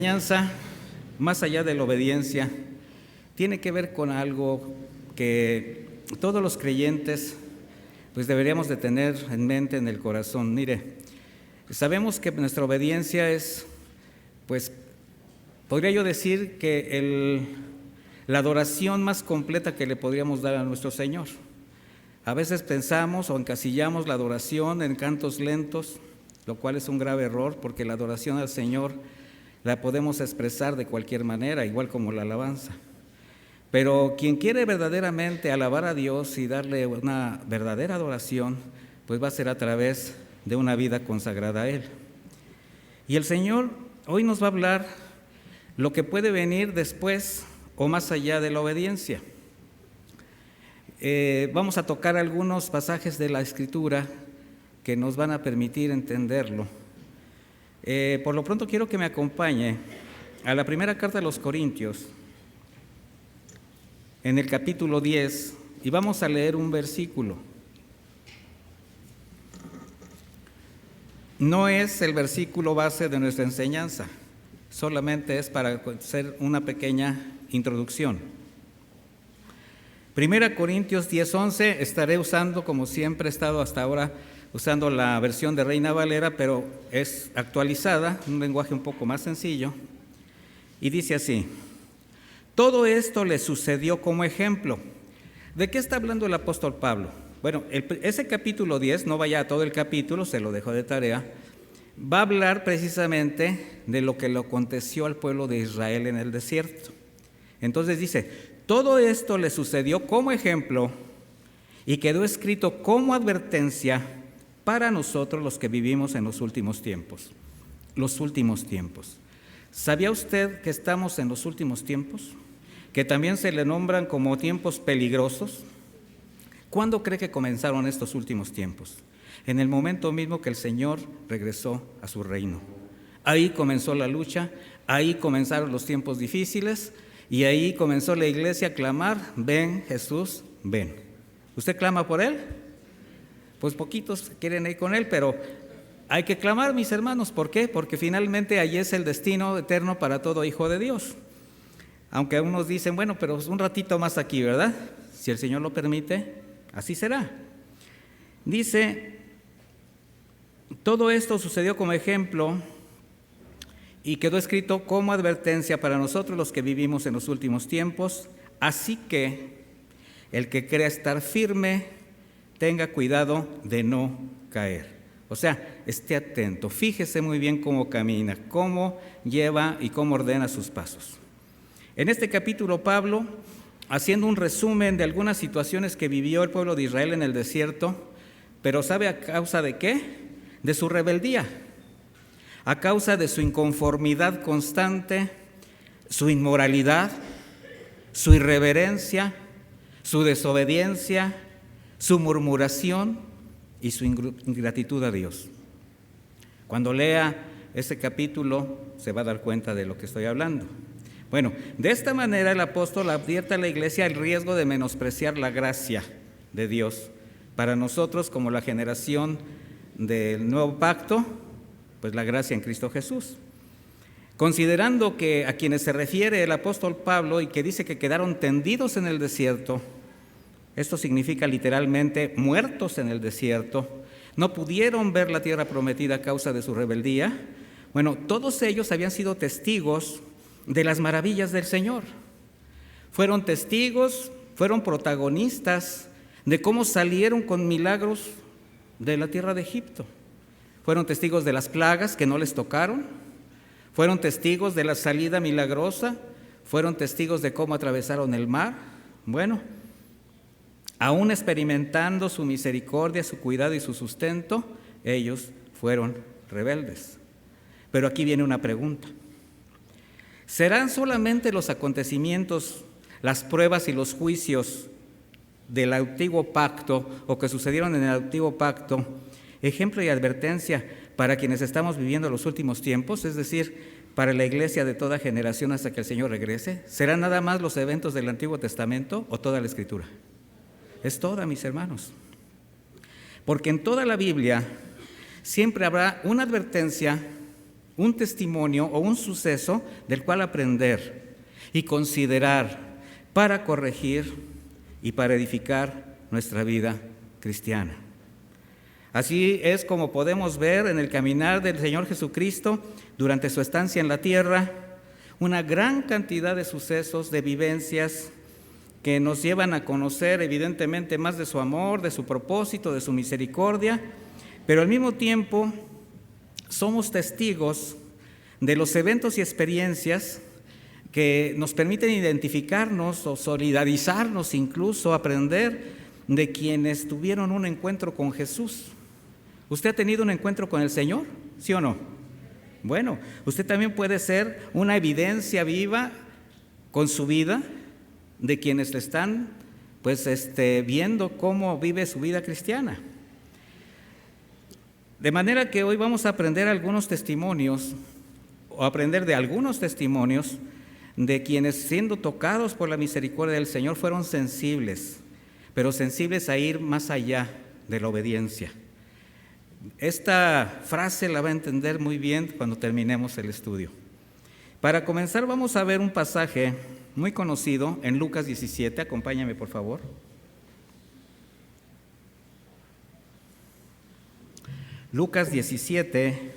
Enseñanza, más allá de la obediencia, tiene que ver con algo que todos los creyentes pues deberíamos de tener en mente, en el corazón. Mire, sabemos que nuestra obediencia es, pues, podría yo decir que la adoración más completa que le podríamos dar a nuestro Señor. A veces pensamos o encasillamos la adoración en cantos lentos, lo cual es un grave error, porque la adoración al Señor la podemos expresar de cualquier manera, igual como la alabanza. Pero quien quiere verdaderamente alabar a Dios y darle una verdadera adoración, pues va a ser a través de una vida consagrada a Él. Y el Señor hoy nos va a hablar lo que puede venir después o más allá de la obediencia. Vamos a tocar algunos pasajes de la Escritura que nos van a permitir entenderlo. Por lo pronto quiero que me acompañe a la primera carta de los Corintios, en el capítulo 10, y vamos a leer un versículo. No es el versículo base de nuestra enseñanza, solamente es para hacer una pequeña introducción. Primera Corintios 10:11, estaré usando, como siempre he estado hasta ahora, usando la versión de Reina Valera, pero es actualizada, un lenguaje un poco más sencillo, y dice así: todo esto le sucedió como ejemplo. ¿De qué está hablando el apóstol Pablo? Bueno, ese capítulo 10, no vaya a todo el capítulo, se lo dejo de tarea, va a hablar precisamente de lo que le aconteció al pueblo de Israel en el desierto. Entonces dice, todo esto le sucedió como ejemplo y quedó escrito como advertencia para nosotros los que vivimos en los últimos tiempos. Los últimos tiempos. ¿Sabía usted que estamos en los últimos tiempos? Que también se le nombran como tiempos peligrosos. ¿Cuándo cree que comenzaron estos últimos tiempos? En el momento mismo que el Señor regresó a su reino. Ahí comenzó la lucha, ahí comenzaron los tiempos difíciles y ahí comenzó la iglesia a clamar, ven Jesús, ven. ¿Usted clama por Él? Pues poquitos quieren ir con Él, pero hay que clamar, mis hermanos. ¿Por qué? Porque finalmente allí es el destino eterno para todo hijo de Dios. Aunque unos dicen, bueno, pero un ratito más aquí, ¿verdad? Si el Señor lo permite, así será. Dice, todo esto sucedió como ejemplo y quedó escrito como advertencia para nosotros los que vivimos en los últimos tiempos. Así que el que crea estar firme, tenga cuidado de no caer. O sea, esté atento, fíjese muy bien cómo camina, cómo lleva y cómo ordena sus pasos. En este capítulo, Pablo, haciendo un resumen de algunas situaciones que vivió el pueblo de Israel en el desierto, pero ¿sabe a causa de qué? De su rebeldía, a causa de su inconformidad constante, su inmoralidad, su irreverencia, su desobediencia, su murmuración y su ingratitud a Dios. Cuando lea ese capítulo se va a dar cuenta de lo que estoy hablando. Bueno, de esta manera el apóstol advierte a la iglesia el riesgo de menospreciar la gracia de Dios. Para nosotros, como la generación del nuevo pacto, pues la gracia en Cristo Jesús. Considerando que a quienes se refiere el apóstol Pablo y que dice que quedaron tendidos en el desierto, esto significa literalmente muertos en el desierto, no pudieron ver la tierra prometida a causa de su rebeldía. Bueno, todos ellos habían sido testigos de las maravillas del Señor. Fueron testigos, fueron protagonistas de cómo salieron con milagros de la tierra de Egipto. Fueron testigos de las plagas que no les tocaron. Fueron testigos de la salida milagrosa. Fueron testigos de cómo atravesaron el mar. Bueno, aún experimentando su misericordia, su cuidado y su sustento, ellos fueron rebeldes. Pero aquí viene una pregunta. ¿Serán solamente los acontecimientos, las pruebas y los juicios del antiguo pacto o que sucedieron en el antiguo pacto ejemplo y advertencia para quienes estamos viviendo los últimos tiempos, es decir, para la iglesia de toda generación hasta que el Señor regrese? ¿Serán nada más los eventos del Antiguo Testamento o toda la Escritura? Es toda, mis hermanos. Porque en toda la Biblia siempre habrá una advertencia, un testimonio o un suceso del cual aprender y considerar para corregir y para edificar nuestra vida cristiana. Así es como podemos ver en el caminar del Señor Jesucristo durante su estancia en la tierra una gran cantidad de sucesos, de vivencias que nos llevan a conocer evidentemente más de su amor, de su propósito, de su misericordia, pero al mismo tiempo somos testigos de los eventos y experiencias que nos permiten identificarnos o solidarizarnos, incluso aprender de quienes tuvieron un encuentro con Jesús. ¿Usted ha tenido un encuentro con el Señor? ¿Sí o no? Bueno, usted también puede ser una evidencia viva con su vida de quienes le están viendo cómo vive su vida cristiana. De manera que hoy vamos a aprender algunos testimonios, o aprender de algunos testimonios de quienes, siendo tocados por la misericordia del Señor, fueron sensibles, pero sensibles a ir más allá de la obediencia. Esta frase la va a entender muy bien cuando terminemos el estudio. Para comenzar, vamos a ver un pasaje muy conocido en Lucas 17. Acompáñame, por favor. Lucas 17,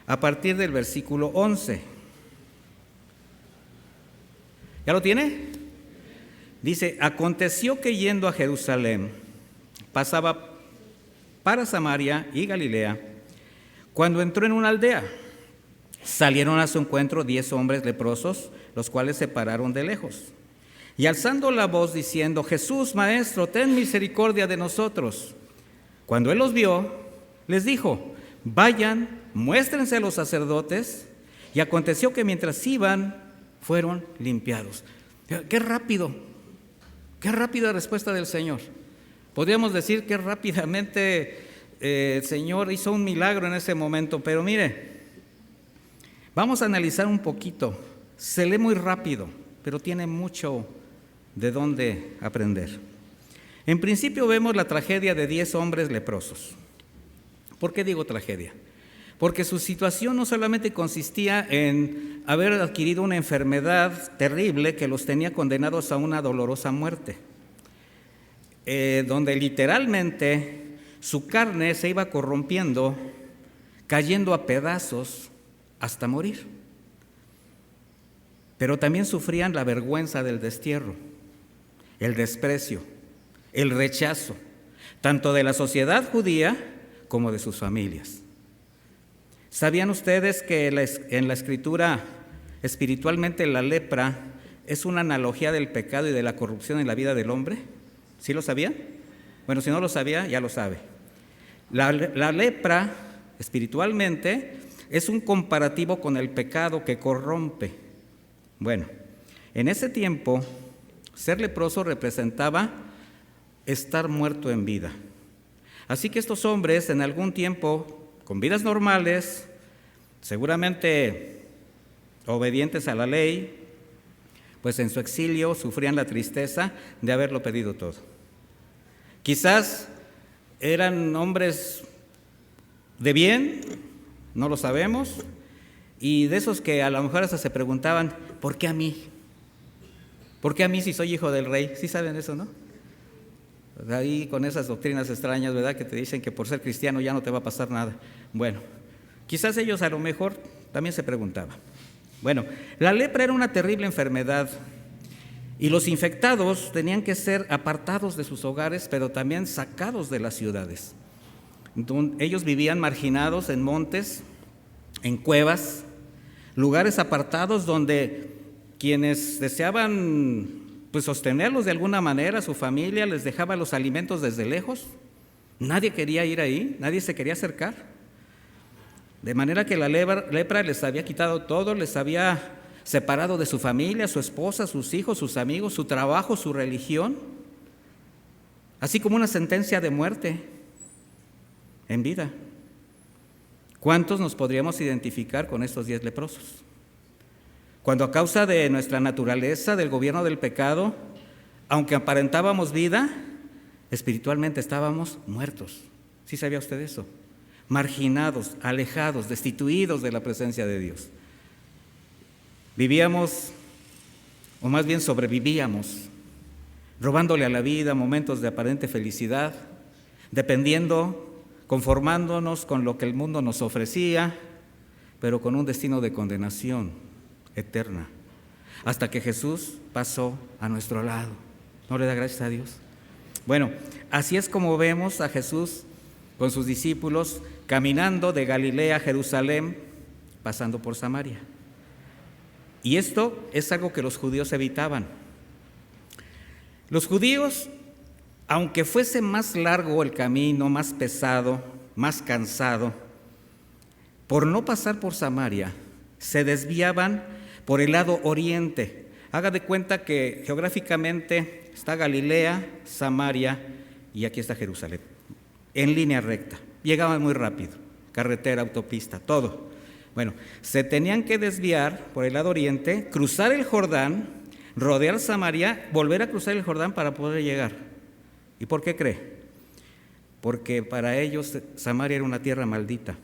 a partir del versículo 11. ¿Ya lo tiene? Dice: aconteció que yendo a Jerusalén, pasaba para Samaria y Galilea, cuando entró en una aldea, salieron a su encuentro 10 hombres leprosos, los cuales se pararon de lejos. Y alzando la voz diciendo: Jesús, Maestro, ten misericordia de nosotros. Cuando él los vio, les dijo: vayan, muéstrense a los sacerdotes. Y aconteció que mientras iban, fueron limpiados. ¡Qué rápido! ¡Qué rápida respuesta del Señor! Podríamos decir que rápidamente el Señor hizo un milagro en ese momento, pero mire, vamos a analizar un poquito. Se lee muy rápido, pero tiene mucho de dónde aprender. En principio vemos la tragedia de 10 hombres leprosos. ¿Por qué digo tragedia? Porque su situación no solamente consistía en haber adquirido una enfermedad terrible que los tenía condenados a una dolorosa muerte, donde literalmente su carne se iba corrompiendo, cayendo a pedazos hasta morir. Pero también sufrían la vergüenza del destierro, el desprecio, el rechazo, tanto de la sociedad judía como de sus familias. ¿Sabían ustedes que en la Escritura espiritualmente la lepra es una analogía del pecado y de la corrupción en la vida del hombre? ¿Sí lo sabían? Bueno, si no lo sabía, ya lo sabe. La lepra espiritualmente es un comparativo con el pecado que corrompe. Bueno, en ese tiempo, ser leproso representaba estar muerto en vida. Así que estos hombres, en algún tiempo, con vidas normales, seguramente obedientes a la ley, pues en su exilio sufrían la tristeza de haberlo perdido todo. Quizás eran hombres de bien, no lo sabemos, y de esos que a lo mejor hasta se preguntaban: ¿por qué a mí? ¿Por qué a mí si soy hijo del rey? ¿Sí saben eso, no? Ahí con esas doctrinas extrañas, ¿verdad?, que te dicen que por ser cristiano ya no te va a pasar nada. Bueno, quizás ellos a lo mejor también se preguntaban. Bueno, la lepra era una terrible enfermedad y los infectados tenían que ser apartados de sus hogares, pero también sacados de las ciudades. Entonces, ellos vivían marginados en montes, en cuevas, lugares apartados donde quienes deseaban sostenerlos de alguna manera, su familia les dejaba los alimentos desde lejos. Nadie quería ir ahí, nadie se quería acercar. De manera que la lepra les había quitado todo, les había separado de su familia, su esposa, sus hijos, sus amigos, su trabajo, su religión, así como una sentencia de muerte en vida. ¿Cuántos nos podríamos identificar con estos 10 leprosos? Cuando a causa de nuestra naturaleza, del gobierno del pecado, aunque aparentábamos vida, espiritualmente estábamos muertos. ¿Sí sabía usted eso? marginados, alejados, destituidos de la presencia de Dios. Vivíamos, o más bien sobrevivíamos, robándole a la vida momentos de aparente felicidad, dependiendo, conformándonos con lo que el mundo nos ofrecía, pero con un destino de condenación eterna, hasta que Jesús pasó a nuestro lado. ¿No le da gracias a Dios? Bueno, así es como vemos a Jesús con sus discípulos caminando de Galilea a Jerusalén, pasando por Samaria. Y esto es algo que los judíos evitaban. Los judíos, aunque fuese más largo el camino, más pesado, más cansado, por no pasar por Samaria, se desviaban por el lado oriente. Haga de cuenta que geográficamente está Galilea, Samaria y aquí está Jerusalén, en línea recta. Llegaban muy rápido, carretera, autopista, todo. Bueno, se tenían que desviar por el lado oriente, cruzar el Jordán, rodear Samaria, volver a cruzar el Jordán para poder llegar. ¿Y por qué cree? Porque para ellos Samaria era una tierra maldita,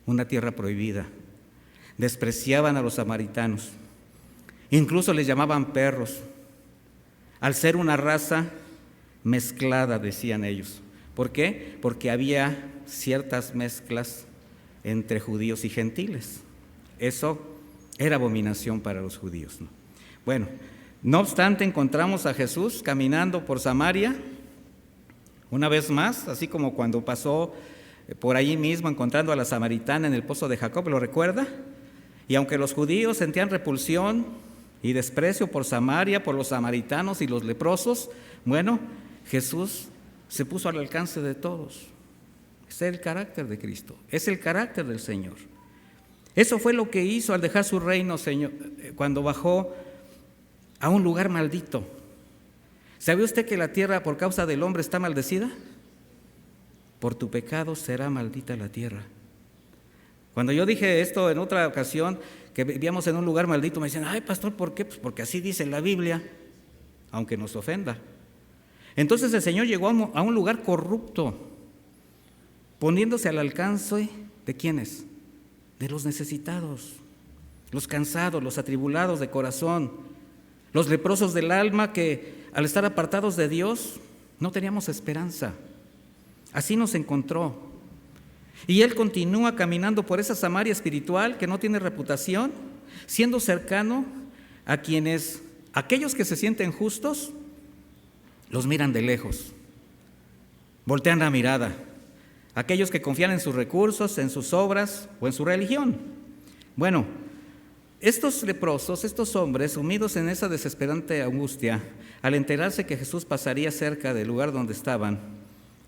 una tierra prohibida. Despreciaban a los samaritanos, incluso les llamaban perros, al ser una raza mezclada, decían ellos. ¿Por qué? Porque había ciertas mezclas entre judíos y gentiles. Eso era abominación para los judíos, ¿no? Bueno, no obstante, encontramos a Jesús caminando por Samaria, una vez más, así como cuando pasó por allí mismo encontrando a la samaritana en el pozo de Jacob, ¿lo recuerda? Y aunque los judíos sentían repulsión y desprecio por Samaria, por los samaritanos y los leprosos, bueno, Jesús se puso al alcance de todos. Ese es el carácter de Cristo, es el carácter del Señor. Eso fue lo que hizo al dejar su reino, Señor, cuando bajó a un lugar maldito. ¿Sabe usted que la tierra por causa del hombre está maldecida? Por tu pecado será maldita la tierra. Cuando yo dije esto en otra ocasión, que vivíamos en un lugar maldito, me decían, ay, pastor, ¿por qué? Pues porque así dice la Biblia, aunque nos ofenda. Entonces el Señor llegó a un lugar corrupto, poniéndose al alcance ¿de quiénes? De los necesitados, los cansados, los atribulados de corazón, los leprosos del alma que al estar apartados de Dios no teníamos esperanza. Así nos encontró. Y Él continúa caminando por esa Samaria espiritual que no tiene reputación, siendo cercano a quienes, aquellos que se sienten justos, los miran de lejos, voltean la mirada. Aquellos que confían en sus recursos, en sus obras o en su religión. Bueno, estos leprosos, estos hombres, sumidos en esa desesperante angustia, al enterarse que Jesús pasaría cerca del lugar donde estaban,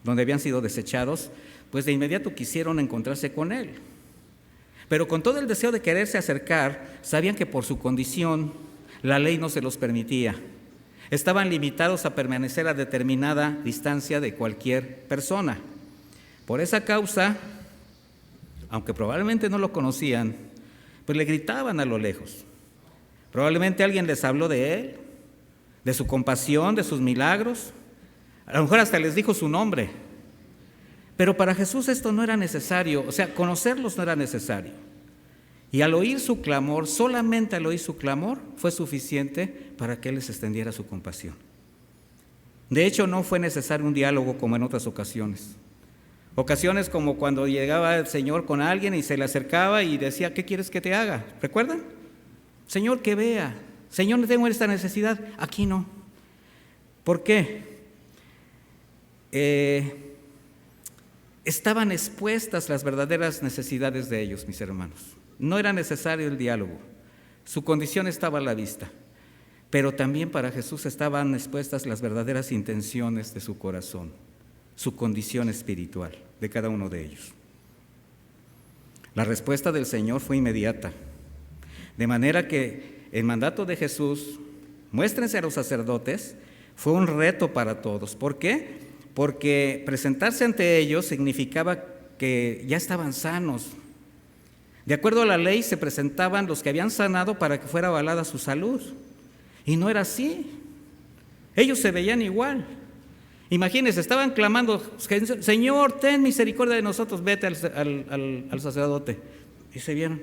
donde habían sido desechados, pues de inmediato quisieron encontrarse con Él. Pero con todo el deseo de quererse acercar, sabían que por su condición la ley no se los permitía. Estaban limitados a permanecer a determinada distancia de cualquier persona. Por esa causa, aunque probablemente no lo conocían, pues le gritaban a lo lejos. Probablemente alguien les habló de Él, de su compasión, de sus milagros. A lo mejor hasta les dijo su nombre. Pero para Jesús esto no era necesario, o sea, conocerlos no era necesario. Y al oír su clamor, solamente al oír su clamor, fue suficiente para que Él les extendiera su compasión. De hecho, no fue necesario un diálogo como en otras ocasiones. Ocasiones como cuando llegaba el Señor con alguien y se le acercaba y decía, ¿qué quieres que te haga? ¿Recuerdan? Señor, que vea. Señor, no tengo esta necesidad. Aquí no. ¿Por qué? Estaban expuestas las verdaderas necesidades de ellos, mis hermanos. No era necesario el diálogo. Su condición estaba a la vista. Pero también para Jesús estaban expuestas las verdaderas intenciones de su corazón, su condición espiritual de cada uno de ellos. La respuesta del Señor fue inmediata, de manera que el mandato de Jesús, muéstrense a los sacerdotes, fue un reto para todos. ¿Por qué? Porque presentarse ante ellos significaba que ya estaban sanos. De acuerdo a la ley se presentaban los que habían sanado para que fuera avalada su salud, y no era así. Ellos se veían igual. Imagínense, estaban clamando, Señor, ten misericordia de nosotros, vete al sacerdote. Y se vieron.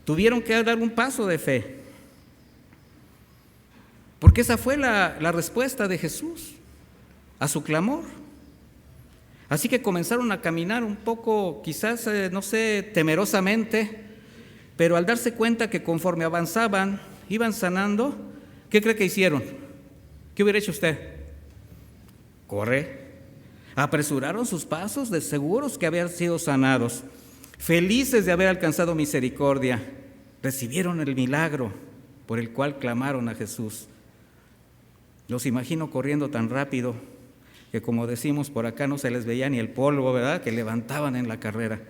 Tuvieron que dar un paso de fe. Porque esa fue la respuesta de Jesús a su clamor. Así que comenzaron a caminar un poco, quizás, no sé, temerosamente, pero al darse cuenta que conforme avanzaban, iban sanando, ¿qué cree que hicieron? ¿Qué hubiera hecho usted? Corre. Apresuraron sus pasos, de seguros que habían sido sanados, felices de haber alcanzado misericordia. Recibieron el milagro por el cual clamaron a Jesús. Los imagino corriendo tan rápido que, como decimos por acá, no se les veía ni el polvo, ¿verdad?, que levantaban en la carrera.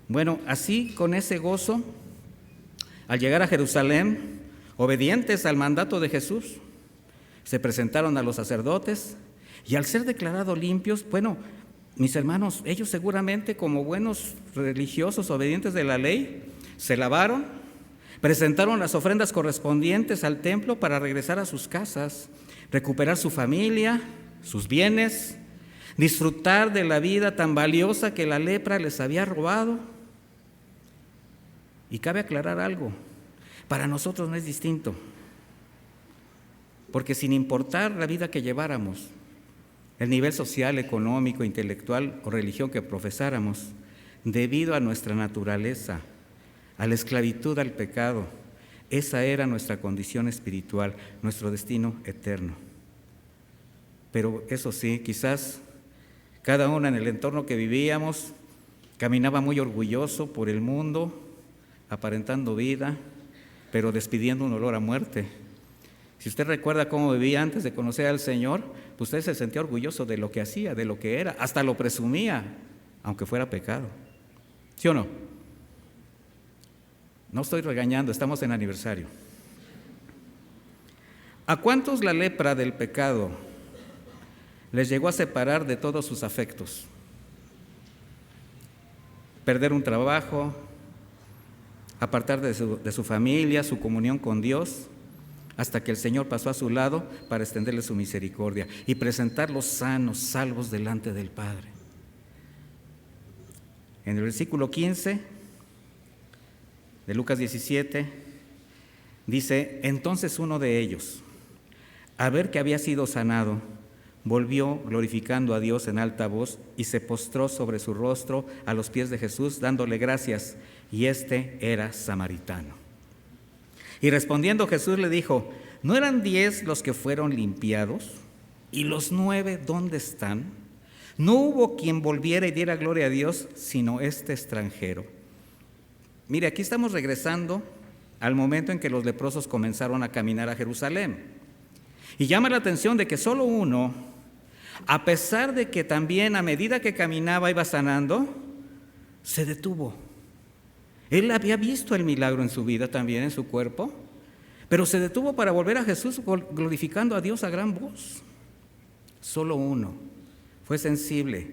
Bueno, así, con ese gozo, al llegar a Jerusalén, obedientes al mandato de Jesús, se presentaron a los sacerdotes y al ser declarados limpios, bueno, mis hermanos, ellos seguramente como buenos religiosos obedientes de la ley, se lavaron, presentaron las ofrendas correspondientes al templo para regresar a sus casas, recuperar su familia, sus bienes, disfrutar de la vida tan valiosa que la lepra les había robado. Y cabe aclarar algo, para nosotros no es distinto, porque sin importar la vida que lleváramos, el nivel social, económico, intelectual o religión que profesáramos, debido a nuestra naturaleza, a la esclavitud al pecado, esa era nuestra condición espiritual, nuestro destino eterno. Pero eso sí, quizás cada uno en el entorno que vivíamos caminaba muy orgulloso por el mundo, aparentando vida, pero despidiendo un olor a muerte. Si usted recuerda cómo vivía antes de conocer al Señor, pues usted se sentía orgulloso de lo que hacía, de lo que era, hasta lo presumía, aunque fuera pecado. ¿Sí o no? No estoy regañando, estamos en aniversario. ¿A cuántos la lepra del pecado les llegó a separar de todos sus afectos? Perder un trabajo, apartar de su familia, su comunión con Dios, hasta que el Señor pasó a su lado para extenderle su misericordia y presentarlos sanos, salvos delante del Padre. En el versículo 15 de Lucas 17 dice: entonces uno de ellos, al ver que había sido sanado, volvió glorificando a Dios en alta voz y se postró sobre su rostro a los pies de Jesús, dándole gracias, y este era samaritano. Y respondiendo Jesús le dijo: ¿no eran 10 los que fueron limpiados? ¿Y los 9 dónde están? No hubo quien volviera y diera gloria a Dios, sino este extranjero. Mire, aquí estamos regresando al momento en que los leprosos comenzaron a caminar a Jerusalén. Y llama la atención de que solo uno, a pesar de que también a medida que caminaba iba sanando, se detuvo. Él había visto el milagro en su vida también, en su cuerpo, pero se detuvo para volver a Jesús glorificando a Dios a gran voz. Solo uno fue sensible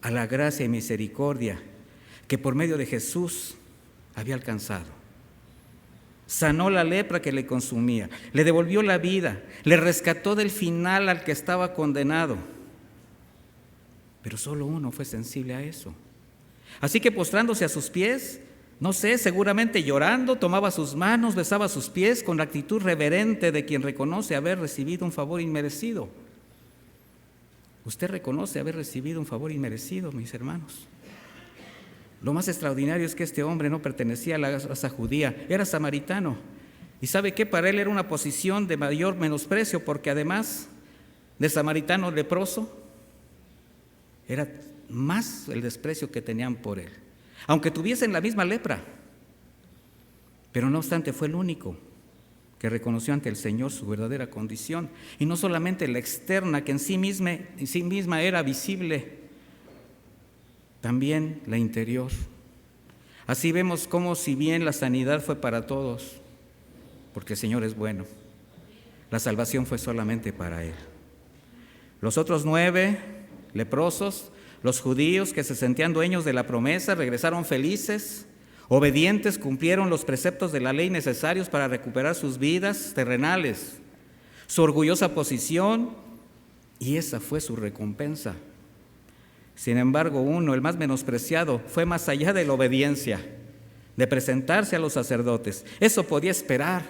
a la gracia y misericordia que por medio de Jesús había alcanzado. Sanó la lepra que le consumía, le devolvió la vida, le rescató del final al que estaba condenado. Pero solo uno fue sensible a eso. Así que postrándose a sus pies, no sé, seguramente llorando, tomaba sus manos, besaba sus pies con la actitud reverente de quien reconoce haber recibido un favor inmerecido. Usted reconoce haber recibido un favor inmerecido, mis hermanos. Lo más extraordinario es que este hombre no pertenecía a la raza judía, era samaritano. ¿Y sabe qué? Para él era una posición de mayor menosprecio, porque además de samaritano leproso, era más el desprecio que tenían por él. Aunque tuviesen la misma lepra, pero no obstante fue el único que reconoció ante el Señor su verdadera condición, y no solamente la externa, que en sí misma era visible, también la interior. Así vemos cómo, si bien la sanidad fue para todos, porque el Señor es bueno, la salvación fue solamente para Él. Los otros 9 leprosos, los judíos que se sentían dueños de la promesa, regresaron felices, obedientes, cumplieron los preceptos de la ley necesarios para recuperar sus vidas terrenales. Su orgullosa posición y esa fue su recompensa. Sin embargo, uno, el más menospreciado, fue más allá de la obediencia, de presentarse a los sacerdotes. Eso podía esperar.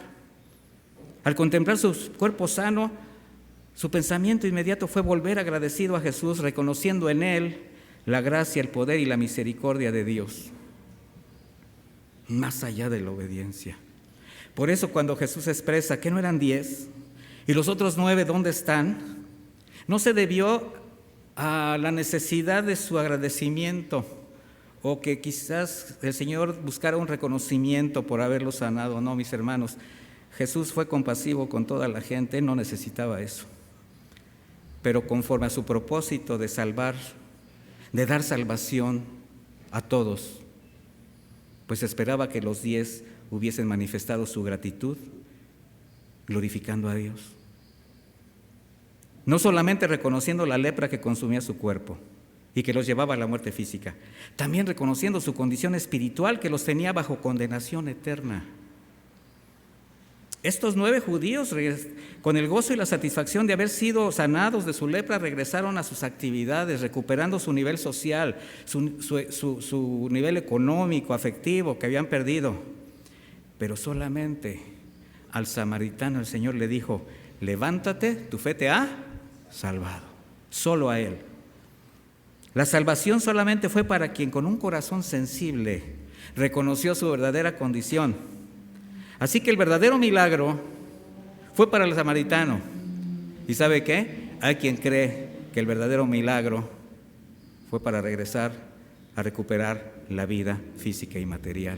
Al contemplar su cuerpo sano, su pensamiento inmediato fue volver agradecido a Jesús, reconociendo en él la gracia, el poder y la misericordia de Dios, más allá de la obediencia. Por eso cuando Jesús expresa que no eran 10 y los otros 9, ¿dónde están?, no se debió a la necesidad de su agradecimiento o que quizás el Señor buscara un reconocimiento por haberlo sanado. No, mis hermanos, Jesús fue compasivo con toda la gente, Él no necesitaba eso. Pero conforme a su propósito de salvar, de dar salvación a todos, pues esperaba que los 10 hubiesen manifestado su gratitud, glorificando a Dios. No solamente reconociendo la lepra que consumía su cuerpo y que los llevaba a la muerte física, también reconociendo su condición espiritual que los tenía bajo condenación eterna. Estos 9 judíos, con el gozo y la satisfacción de haber sido sanados de su lepra, regresaron a sus actividades, recuperando su nivel social, su nivel económico, afectivo que habían perdido. Pero solamente al samaritano el Señor le dijo: levántate, tu fe te ha salvado. Solo a él. La salvación solamente fue para quien con un corazón sensible reconoció su verdadera condición. Así que el verdadero milagro fue para el samaritano. ¿Y sabe qué? Hay quien cree que el verdadero milagro fue para regresar a recuperar la vida física y material.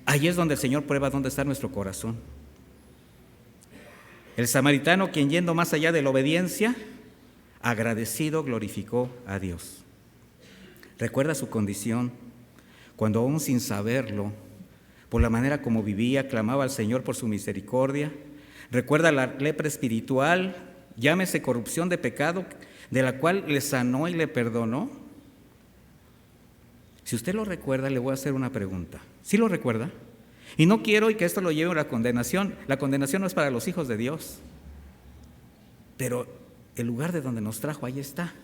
Ahí es donde el Señor prueba dónde está nuestro corazón. El samaritano, quien yendo más allá de la obediencia, agradecido glorificó a Dios. Recuerda su condición, cuando aún sin saberlo, por la manera como vivía, clamaba al Señor por su misericordia. Recuerda la lepra espiritual, llámese corrupción de pecado, de la cual le sanó y le perdonó. Si usted lo recuerda, le voy a hacer una pregunta. ¿Sí lo recuerda? Y no quiero que esto lo lleve a la condenación. La condenación no es para los hijos de Dios. Pero el lugar de donde nos trajo, ahí está.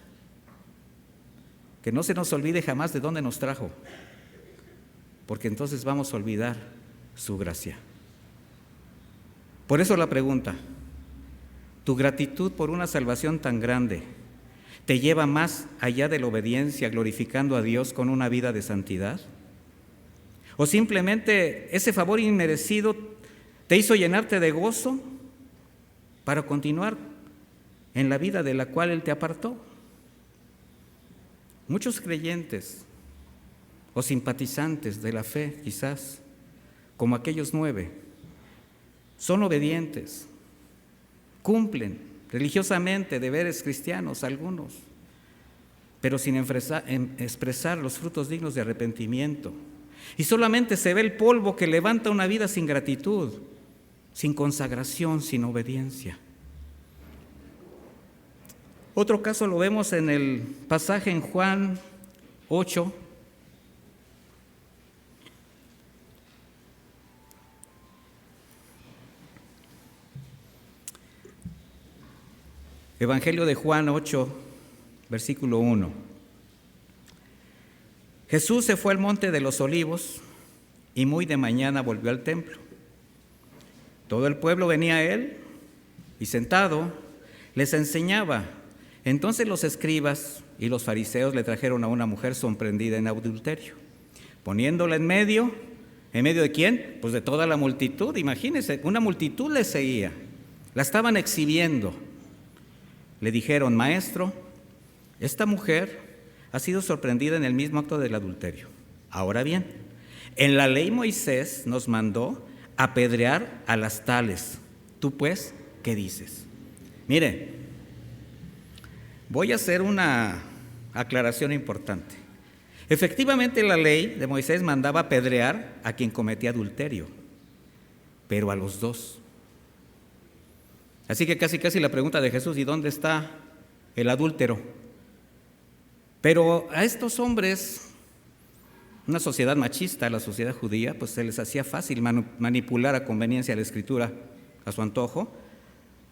Que no se nos olvide jamás de dónde nos trajo, porque entonces vamos a olvidar su gracia. Por eso la pregunta: ¿tu gratitud por una salvación tan grande te lleva más allá de la obediencia, glorificando a Dios con una vida de santidad? ¿O simplemente ese favor inmerecido te hizo llenarte de gozo para continuar en la vida de la cual Él te apartó? Muchos creyentes o simpatizantes de la fe, quizás, como aquellos 9, son obedientes, cumplen religiosamente deberes cristianos algunos, pero sin expresar los frutos dignos de arrepentimiento. Y solamente se ve el polvo que levanta una vida sin gratitud, sin consagración, sin obediencia. Otro caso lo vemos en el pasaje en Juan 8. Evangelio de Juan 8, versículo 1. Jesús se fue al monte de los Olivos y muy de mañana volvió al templo. Todo el pueblo venía a él y sentado les enseñaba. Entonces los escribas y los fariseos le trajeron a una mujer sorprendida en adulterio, poniéndola ¿en medio de quién? Pues de toda la multitud. Imagínense, una multitud le seguía, la estaban exhibiendo. Le dijeron: maestro, esta mujer ha sido sorprendida en el mismo acto del adulterio. Ahora bien, en la ley Moisés nos mandó apedrear a las tales. ¿Tú pues qué dices? Mire, voy a hacer una aclaración importante. Efectivamente, la ley de Moisés mandaba apedrear a quien cometía adulterio, pero a los dos. Así que casi la pregunta de Jesús: ¿y dónde está el adúltero? Pero a estos hombres, una sociedad machista, la sociedad judía, pues se les hacía fácil manipular a conveniencia la Escritura a su antojo,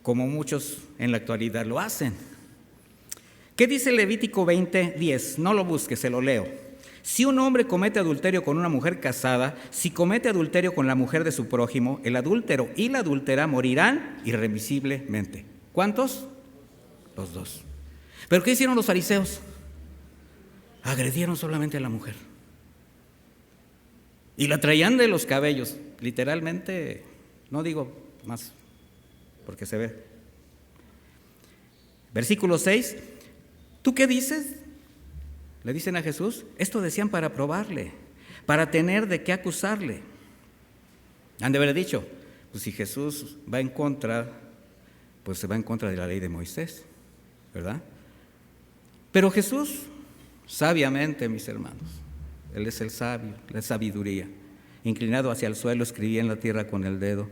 como muchos en la actualidad lo hacen. ¿Qué dice Levítico 20:10? No lo busques, se lo leo. Si un hombre comete adulterio con una mujer casada, si comete adulterio con la mujer de su prójimo, el adúltero y la adúltera morirán irremisiblemente. ¿Cuántos? Los dos. ¿Pero qué hicieron los fariseos? Agredieron solamente a la mujer. Y la traían de los cabellos, literalmente, no digo más, porque se ve. Versículo 6, ¿tú qué dices? Le dicen a Jesús. Esto decían para probarle, para tener de qué acusarle. Han de haber dicho, pues si Jesús va en contra, pues se va en contra de la ley de Moisés, ¿verdad? Pero Jesús, sabiamente, mis hermanos, Él es el sabio, la sabiduría, inclinado hacia el suelo, escribía en la tierra con el dedo.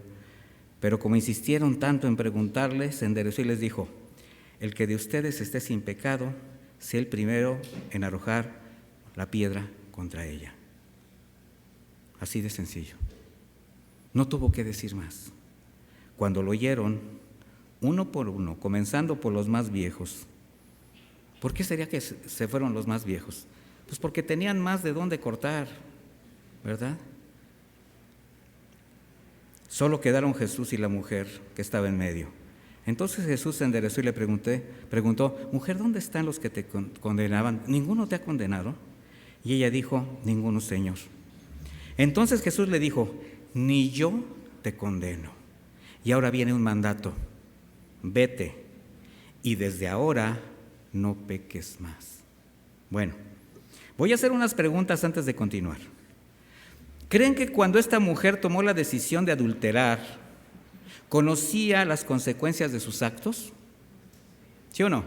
Pero como insistieron tanto en preguntarle, se enderezó y les dijo: el que de ustedes esté sin pecado, sea el primero en arrojar la piedra contra ella. Así de sencillo. No tuvo que decir más. Cuando lo oyeron, uno por uno, comenzando por los más viejos. ¿Por qué sería que se fueron los más viejos? Pues porque tenían más de dónde cortar, ¿verdad? Solo quedaron Jesús y la mujer que estaba en medio. Entonces Jesús se enderezó y le preguntó: mujer, ¿dónde están los que te condenaban? ¿Ninguno te ha condenado? Y ella dijo: ninguno, Señor. Entonces Jesús le dijo: ni yo te condeno. Y ahora viene un mandato: vete, y desde ahora no peques más. Bueno, voy a hacer unas preguntas antes de continuar. ¿Creen que cuando esta mujer tomó la decisión de adulterar, conocía las consecuencias de sus actos? ¿Sí o no?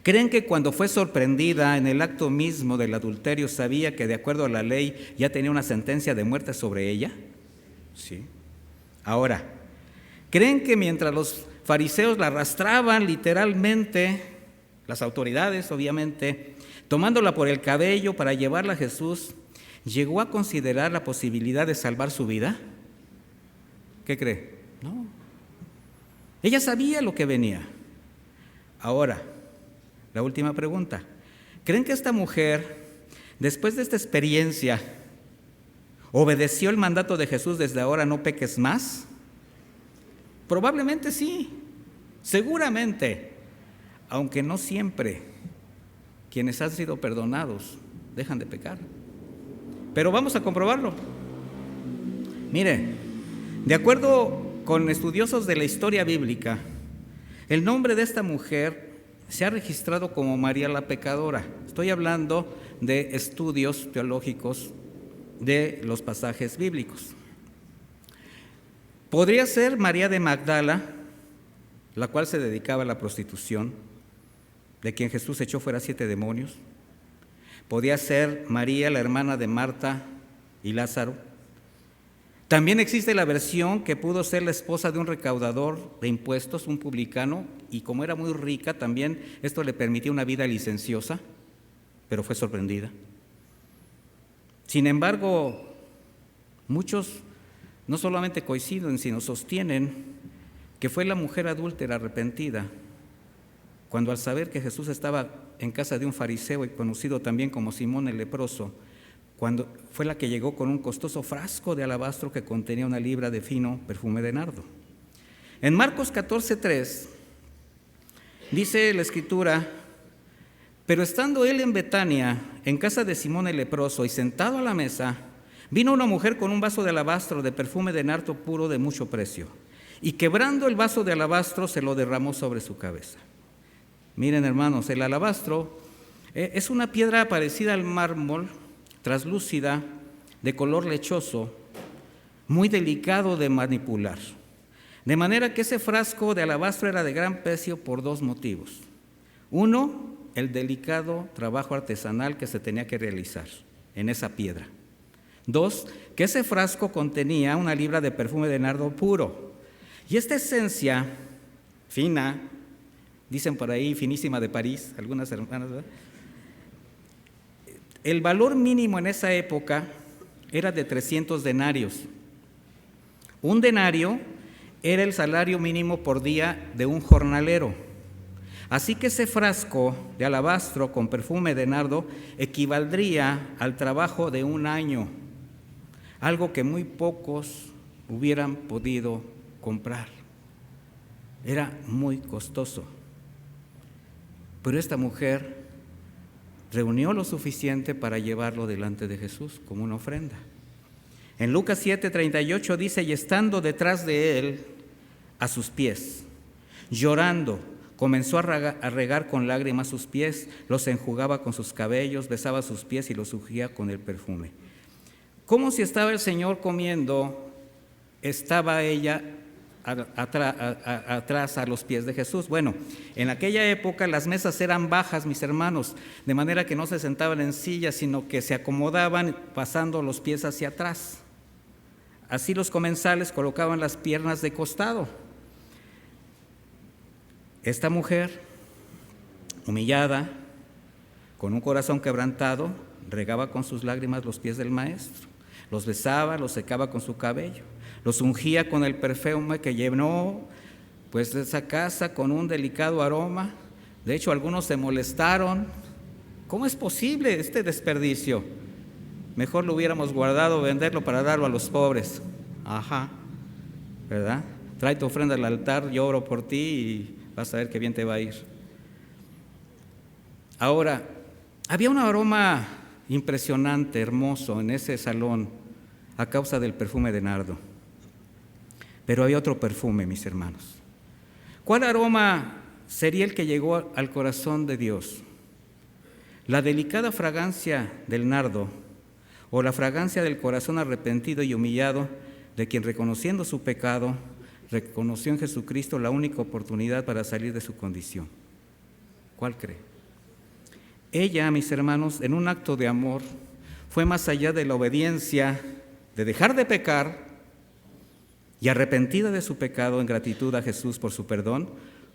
¿Creen que cuando fue sorprendida en el acto mismo del adulterio sabía que de acuerdo a la ley ya tenía una sentencia de muerte sobre ella? Sí. Ahora, ¿creen que mientras los fariseos la arrastraban literalmente, las autoridades obviamente, tomándola por el cabello para llevarla a Jesús, llegó a considerar la posibilidad de salvar su vida? ¿Qué cree? No. Ella sabía lo que venía. Ahora, la última pregunta. ¿Creen que esta mujer, después de esta experiencia, obedeció el mandato de Jesús: desde ahora no peques más? Probablemente sí, seguramente, aunque no siempre quienes han sido perdonados dejan de pecar. Pero vamos a comprobarlo. Mire, de acuerdo con estudiosos de la historia bíblica, el nombre de esta mujer se ha registrado como María la Pecadora. Estoy hablando de estudios teológicos de los pasajes bíblicos. Podría ser María de Magdala, la cual se dedicaba a la prostitución, de quien Jesús echó fuera 7 demonios. Podría ser María, la hermana de Marta y Lázaro. También existe la versión que pudo ser la esposa de un recaudador de impuestos, un publicano, y como era muy rica, también esto le permitía una vida licenciosa, pero fue sorprendida. Sin embargo, muchos no solamente coinciden, sino sostienen que fue la mujer adúltera arrepentida, cuando al saber que Jesús estaba en casa de un fariseo y conocido también como Simón el leproso, cuando fue la que llegó con un costoso frasco de alabastro que contenía 1 libra de fino perfume de nardo. En Marcos 14:3 dice la Escritura: pero estando él en Betania, en casa de Simón el leproso, y sentado a la mesa, vino una mujer con un vaso de alabastro de perfume de nardo puro de mucho precio, y quebrando el vaso de alabastro se lo derramó sobre su cabeza. Miren, hermanos, el alabastro es una piedra parecida al mármol, traslúcida, de color lechoso, muy delicado de manipular. De manera que ese frasco de alabastro era de gran precio por 2 motivos. Uno, el delicado trabajo artesanal que se tenía que realizar en esa piedra. 2, que ese frasco contenía 1 libra de perfume de nardo puro. Y esta esencia fina, dicen por ahí finísima de París, algunas hermanas, ¿verdad? El valor mínimo en esa época era de 300 denarios. Un denario era el salario mínimo por día de un jornalero. Así que ese frasco de alabastro con perfume de nardo equivaldría al trabajo de un año, algo que muy pocos hubieran podido comprar. Era muy costoso. Pero esta mujer reunió lo suficiente para llevarlo delante de Jesús como una ofrenda. En Lucas 7:38 dice: y estando detrás de él a sus pies, llorando, comenzó a regar con lágrimas sus pies, los enjugaba con sus cabellos, besaba sus pies y los ungía con el perfume. Como si estaba el Señor comiendo, estaba ella atrás a los pies de Jesús. Bueno, en aquella época las mesas eran bajas, mis hermanos, de manera que no se sentaban en sillas, sino que se acomodaban pasando los pies hacia atrás. Así los comensales colocaban las piernas de costado. Esta mujer, humillada, con un corazón quebrantado, regaba con sus lágrimas los pies del Maestro, los besaba, los secaba con su cabello, los ungía con el perfume que llenó pues esa casa con un delicado aroma. De hecho, algunos se molestaron. ¿Cómo es posible este desperdicio? Mejor lo hubiéramos guardado, venderlo para darlo a los pobres. Ajá, ¿verdad? Trae tu ofrenda al altar, yo oro por ti y vas a ver qué bien te va a ir. Ahora, había un aroma impresionante, hermoso en ese salón a causa del perfume de nardo. Pero hay otro perfume, mis hermanos. ¿Cuál aroma sería el que llegó al corazón de Dios? ¿La delicada fragancia del nardo o la fragancia del corazón arrepentido y humillado de quien, reconociendo su pecado, reconoció en Jesucristo la única oportunidad para salir de su condición? ¿Cuál cree? Ella, mis hermanos, en un acto de amor, fue más allá de la obediencia, de dejar de pecar, y arrepentida de su pecado en gratitud a Jesús por su perdón,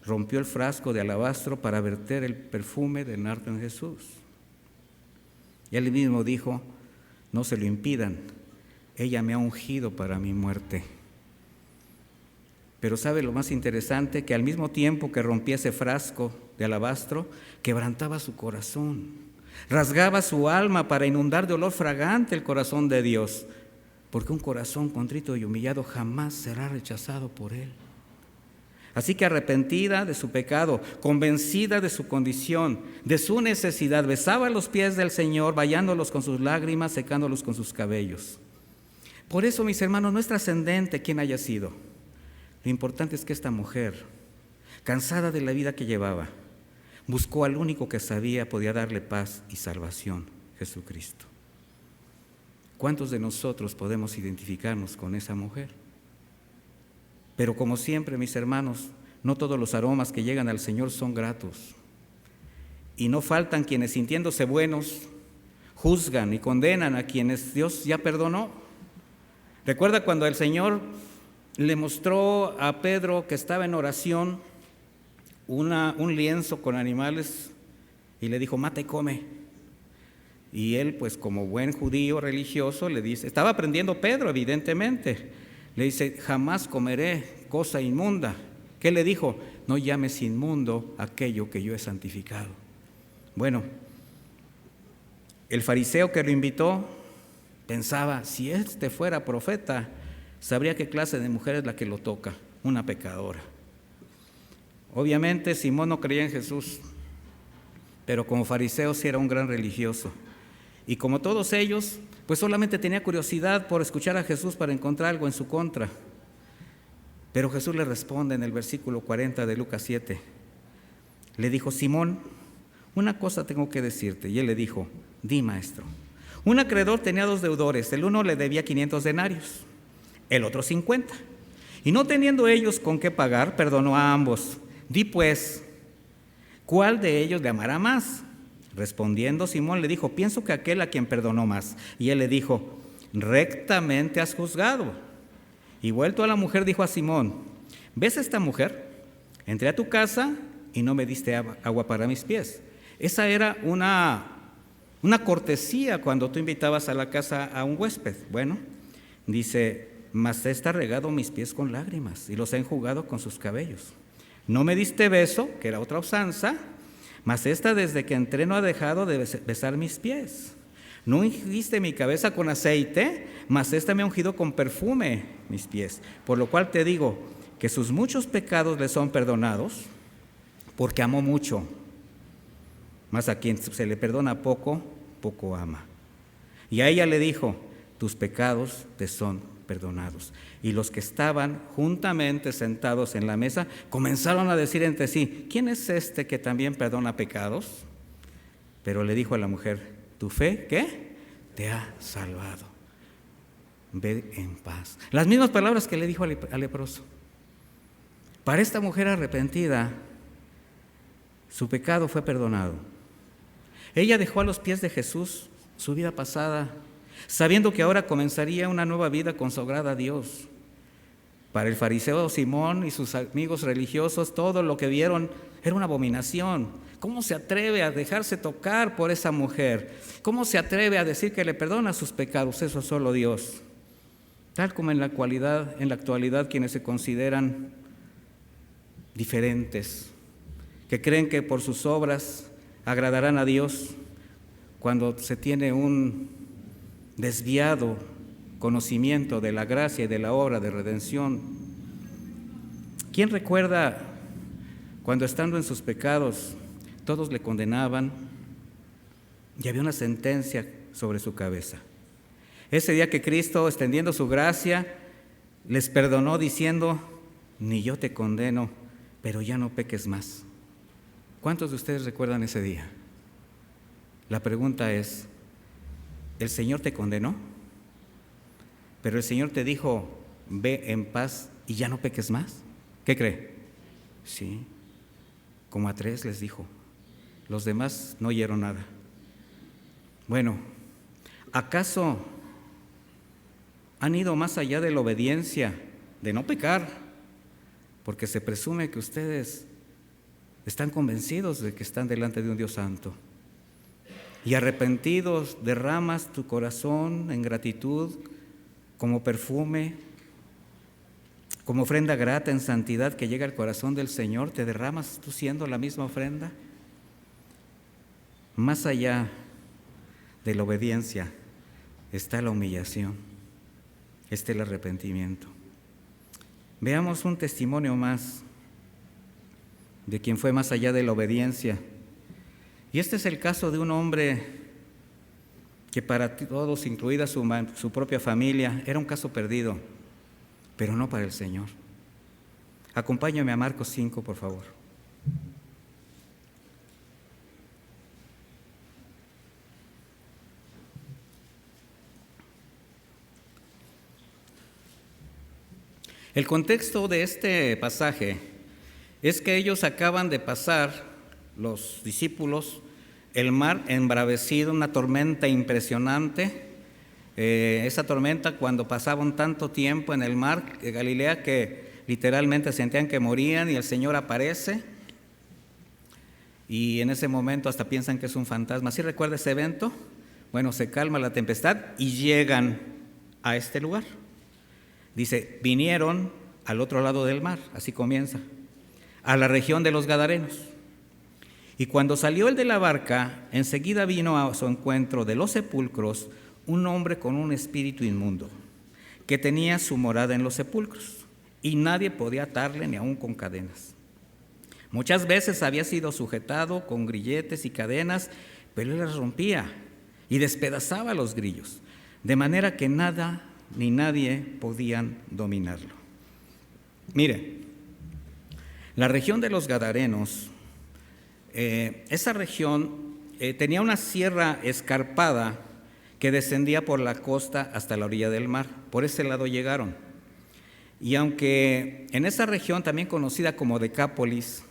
rompió el frasco de alabastro para verter el perfume de nardo en Jesús. Y él mismo dijo: no se lo impidan, ella me ha ungido para mi muerte. Pero ¿sabe lo más interesante? Que al mismo tiempo que rompía ese frasco de alabastro, quebrantaba su corazón, rasgaba su alma para inundar de olor fragante el corazón de Dios, porque un corazón contrito y humillado jamás será rechazado por Él. Así que, arrepentida de su pecado, convencida de su condición, de su necesidad, besaba los pies del Señor, bañándolos con sus lágrimas, secándolos con sus cabellos. Por eso, mis hermanos, no es trascendente quién haya sido. Lo importante es que esta mujer, cansada de la vida que llevaba, buscó al único que sabía podía darle paz y salvación: Jesucristo. ¿Cuántos de nosotros podemos identificarnos con esa mujer? Pero como siempre, mis hermanos, no todos los aromas que llegan al Señor son gratos. Y no faltan quienes, sintiéndose buenos, juzgan y condenan a quienes Dios ya perdonó. ¿Recuerda cuando el Señor le mostró a Pedro, que estaba en oración, un lienzo con animales y le dijo: mata y come? Y él, pues como buen judío religioso, le dice, estaba aprendiendo Pedro evidentemente, le dice: jamás comeré cosa inmunda. ¿Qué le dijo? No llames inmundo aquello que yo he santificado. Bueno, el fariseo que lo invitó pensaba: si este fuera profeta, sabría qué clase de mujer es la que lo toca, una pecadora. Obviamente Simón no creía en Jesús, pero como fariseo sí era un gran religioso. Y como todos ellos, pues solamente tenía curiosidad por escuchar a Jesús para encontrar algo en su contra. Pero Jesús le responde en el versículo 40 de Lucas 7. Le dijo: Simón, una cosa tengo que decirte. Y él le dijo: di, maestro. Un acreedor tenía 2 deudores. El uno le debía 500 denarios, el otro 50. Y no teniendo ellos con qué pagar, perdonó a ambos. Di pues, ¿cuál de ellos le amará más? Respondiendo Simón le dijo: pienso que aquel a quien perdonó más. Y él le dijo: rectamente has juzgado. Y vuelto a la mujer dijo a Simón: ¿ves a esta mujer? Entré a tu casa y no me diste agua para mis pies. Esa era una cortesía cuando tú invitabas a la casa a un huésped. Bueno, dice: mas esta ha regado mis pies con lágrimas y los ha enjugado con sus cabellos. No me diste beso, que era otra usanza, mas esta desde que entré no ha dejado de besar mis pies. No ungiste mi cabeza con aceite, mas esta me ha ungido con perfume mis pies. Por lo cual te digo que sus muchos pecados le son perdonados, porque amó mucho. Mas a quien se le perdona poco, poco ama. Y a ella le dijo, tus pecados te son perdonados. Y los que estaban juntamente sentados en la mesa comenzaron a decir entre sí, ¿quién es este que también perdona pecados? Pero le dijo a la mujer, tu fe, ¿qué? Te ha salvado. Ve en paz. Las mismas palabras que le dijo al leproso. Para esta mujer arrepentida, su pecado fue perdonado. Ella dejó a los pies de Jesús su vida pasada, sabiendo que ahora comenzaría una nueva vida consagrada a Dios. Para el fariseo Simón y sus amigos religiosos, todo lo que vieron era una abominación. ¿Cómo se atreve a dejarse tocar por esa mujer? ¿Cómo se atreve a decir que le perdona sus pecados? Eso solo Dios. Tal como en la actualidad quienes se consideran diferentes, que creen que por sus obras agradarán a Dios, cuando se tiene un desviado conocimiento de la gracia y de la obra de redención. ¿Quién recuerda cuando estando en sus pecados todos le condenaban y había una sentencia sobre su cabeza? Ese día que Cristo, extendiendo su gracia, les perdonó diciendo, ni yo te condeno, pero ya no peques más. ¿Cuántos de ustedes recuerdan ese día? La pregunta es, ¿el Señor te condenó? Pero el Señor te dijo, ve en paz y ya no peques más. ¿Qué cree? Sí, como a 3 les dijo. Los demás no oyeron nada. Bueno, ¿acaso han ido más allá de la obediencia, de no pecar? Porque se presume que ustedes están convencidos de que están delante de un Dios santo. Y arrepentidos derramas tu corazón en gratitud como perfume, como ofrenda grata en santidad que llega al corazón del Señor. ¿Te derramas tú siendo la misma ofrenda? Más allá de la obediencia está la humillación, está el arrepentimiento. Veamos un testimonio más de quien fue más allá de la obediencia. Y este es el caso de un hombre que para todos, incluida su propia familia, era un caso perdido, pero no para el Señor. Acompáñame a Marcos 5, por favor. El contexto de este pasaje es que ellos acaban de pasar, los discípulos, el mar embravecido, una tormenta impresionante. Esa tormenta, cuando pasaban tanto tiempo en el mar de Galilea que literalmente sentían que morían, y el Señor aparece y en ese momento hasta piensan que es un fantasma. ¿Sí recuerda ese evento? Bueno, se calma la tempestad y llegan a este lugar. Dice, vinieron al otro lado del mar, así comienza, a la región de los Gadarenos. Y cuando salió el de la barca, enseguida vino a su encuentro de los sepulcros un hombre con un espíritu inmundo, que tenía su morada en los sepulcros, y nadie podía atarle ni aun con cadenas. Muchas veces había sido sujetado con grilletes y cadenas, pero él las rompía y despedazaba los grillos, de manera que nada ni nadie podían dominarlo. Mire, la región de los Gadarenos, esa región tenía una sierra escarpada que descendía por la costa hasta la orilla del mar. Por ese lado llegaron. Y aunque en esa región, también conocida como Decápolis,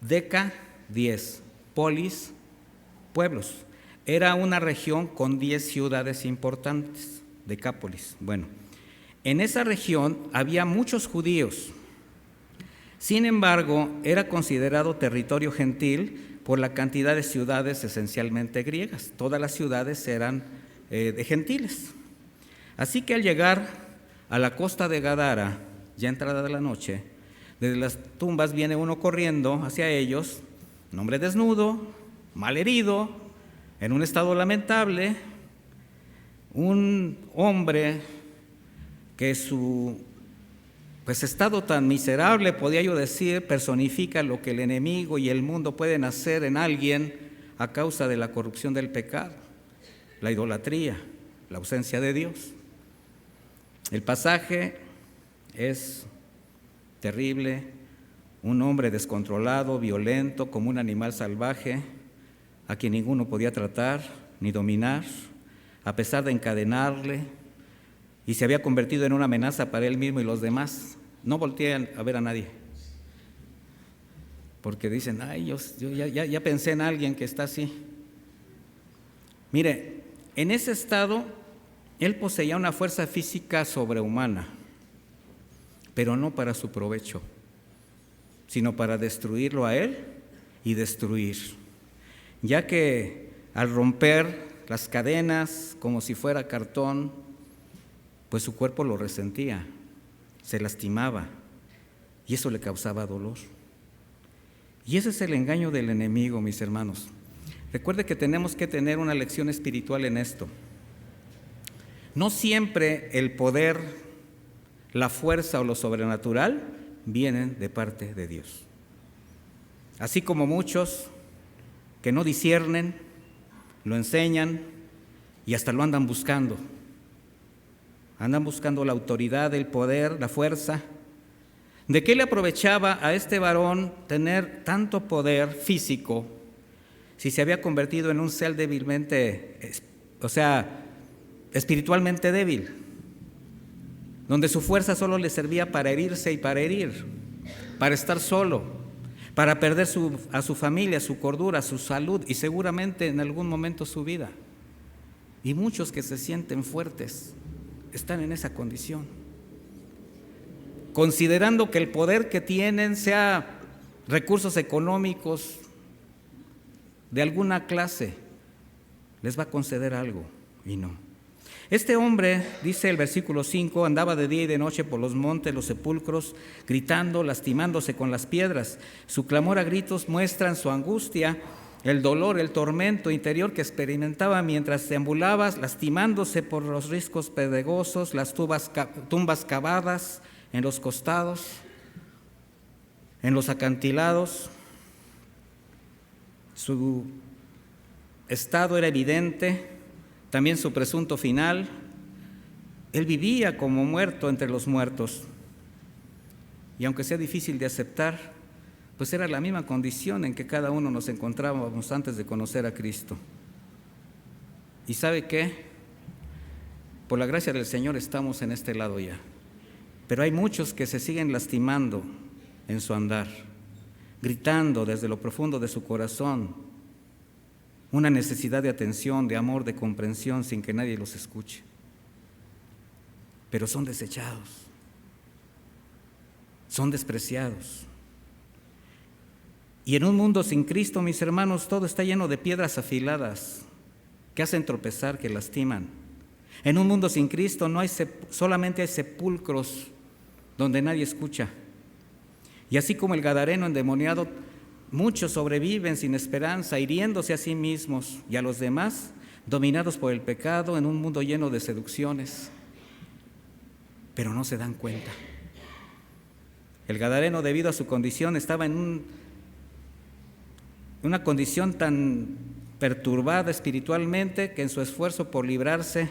Deca, 10, Polis, pueblos, era una región con 10 ciudades importantes, Decápolis. Bueno, en esa región había muchos judíos. Sin embargo, era considerado territorio gentil por la cantidad de ciudades esencialmente griegas. Todas las ciudades eran de gentiles. Así que al llegar a la costa de Gadara, ya entrada de la noche, Desde las tumbas viene uno corriendo hacia ellos, un hombre desnudo, malherido, en un estado lamentable, un hombre que su estado tan miserable, podía yo decir, personifica lo que el enemigo y el mundo pueden hacer en alguien a causa de la corrupción del pecado, la idolatría, la ausencia de Dios. El pasaje es terrible, un hombre descontrolado, violento, como un animal salvaje, a quien ninguno podía tratar ni dominar, a pesar de encadenarle, y se había convertido en una amenaza para él mismo y los demás. No voltean a ver a nadie, porque dicen, ay, yo ya pensé en alguien que está así. Mire, en ese estado, él poseía una fuerza física sobrehumana, pero no para su provecho, sino para destruirlo a él y destruir, ya que al romper las cadenas como si fuera cartón, pues su cuerpo lo resentía, se lastimaba y eso le causaba dolor. Y ese es el engaño del enemigo, mis hermanos. Recuerde que tenemos que tener una lección espiritual en esto. No siempre el poder, la fuerza o lo sobrenatural vienen de parte de Dios. Así como muchos que no disciernen, lo enseñan y hasta lo andan buscando. Andan buscando la autoridad, el poder, la fuerza. ¿De qué le aprovechaba a este varón tener tanto poder físico si se había convertido en un ser débilmente, espiritualmente débil, donde su fuerza solo le servía para herirse y para herir, para estar solo, para perder a su familia, su cordura, su salud y seguramente en algún momento su vida? Y muchos que se sienten fuertes están en esa condición, considerando que el poder que tienen, sea recursos económicos de alguna clase, les va a conceder algo, y no. Este hombre, dice el versículo 5, andaba de día y de noche por los montes, los sepulcros, gritando, lastimándose con las piedras. Su clamor a gritos muestran su angustia, el dolor, el tormento interior que experimentaba mientras deambulaba, lastimándose por los riscos pedregosos, las tumbas cavadas en los costados, en los acantilados. Su estado era evidente, también su presunto final. Él vivía como muerto entre los muertos. Y aunque sea difícil de aceptar, pues era la misma condición en que cada uno nos encontrábamos antes de conocer a Cristo. ¿Y sabe qué? Por la gracia del Señor estamos en este lado ya. Pero hay muchos que se siguen lastimando en su andar, gritando desde lo profundo de su corazón una necesidad de atención, de amor, de comprensión, sin que nadie los escuche. Pero son desechados, son despreciados. Y en un mundo sin Cristo, mis hermanos, todo está lleno de piedras afiladas que hacen tropezar, que lastiman. En un mundo sin Cristo solamente hay sepulcros donde nadie escucha. Y así como el gadareno endemoniado, muchos sobreviven sin esperanza, hiriéndose a sí mismos y a los demás, dominados por el pecado en un mundo lleno de seducciones, pero no se dan cuenta. El gadareno, debido a su condición, estaba en una condición tan perturbada espiritualmente que en su esfuerzo por librarse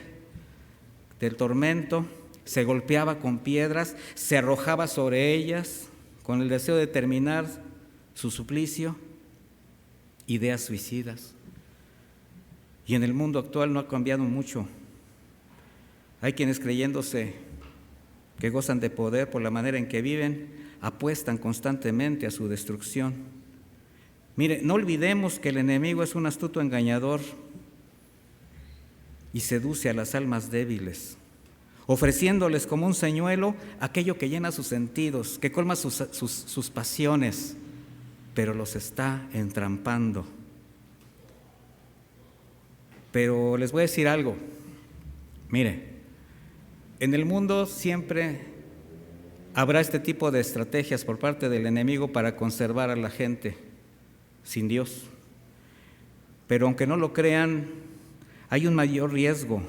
del tormento se golpeaba con piedras, se arrojaba sobre ellas con el deseo de terminar su suplicio, ideas suicidas. Y en el mundo actual no ha cambiado mucho. Hay quienes, creyéndose que gozan de poder por la manera en que viven, apuestan constantemente a su destrucción. Mire, no olvidemos que el enemigo es un astuto engañador y seduce a las almas débiles, ofreciéndoles como un señuelo aquello que llena sus sentidos, que colma sus pasiones, pero los está entrampando. Pero les voy a decir algo. Mire, en el mundo siempre habrá este tipo de estrategias por parte del enemigo para conservar a la gente sin Dios. Pero aunque no lo crean, hay un mayor riesgo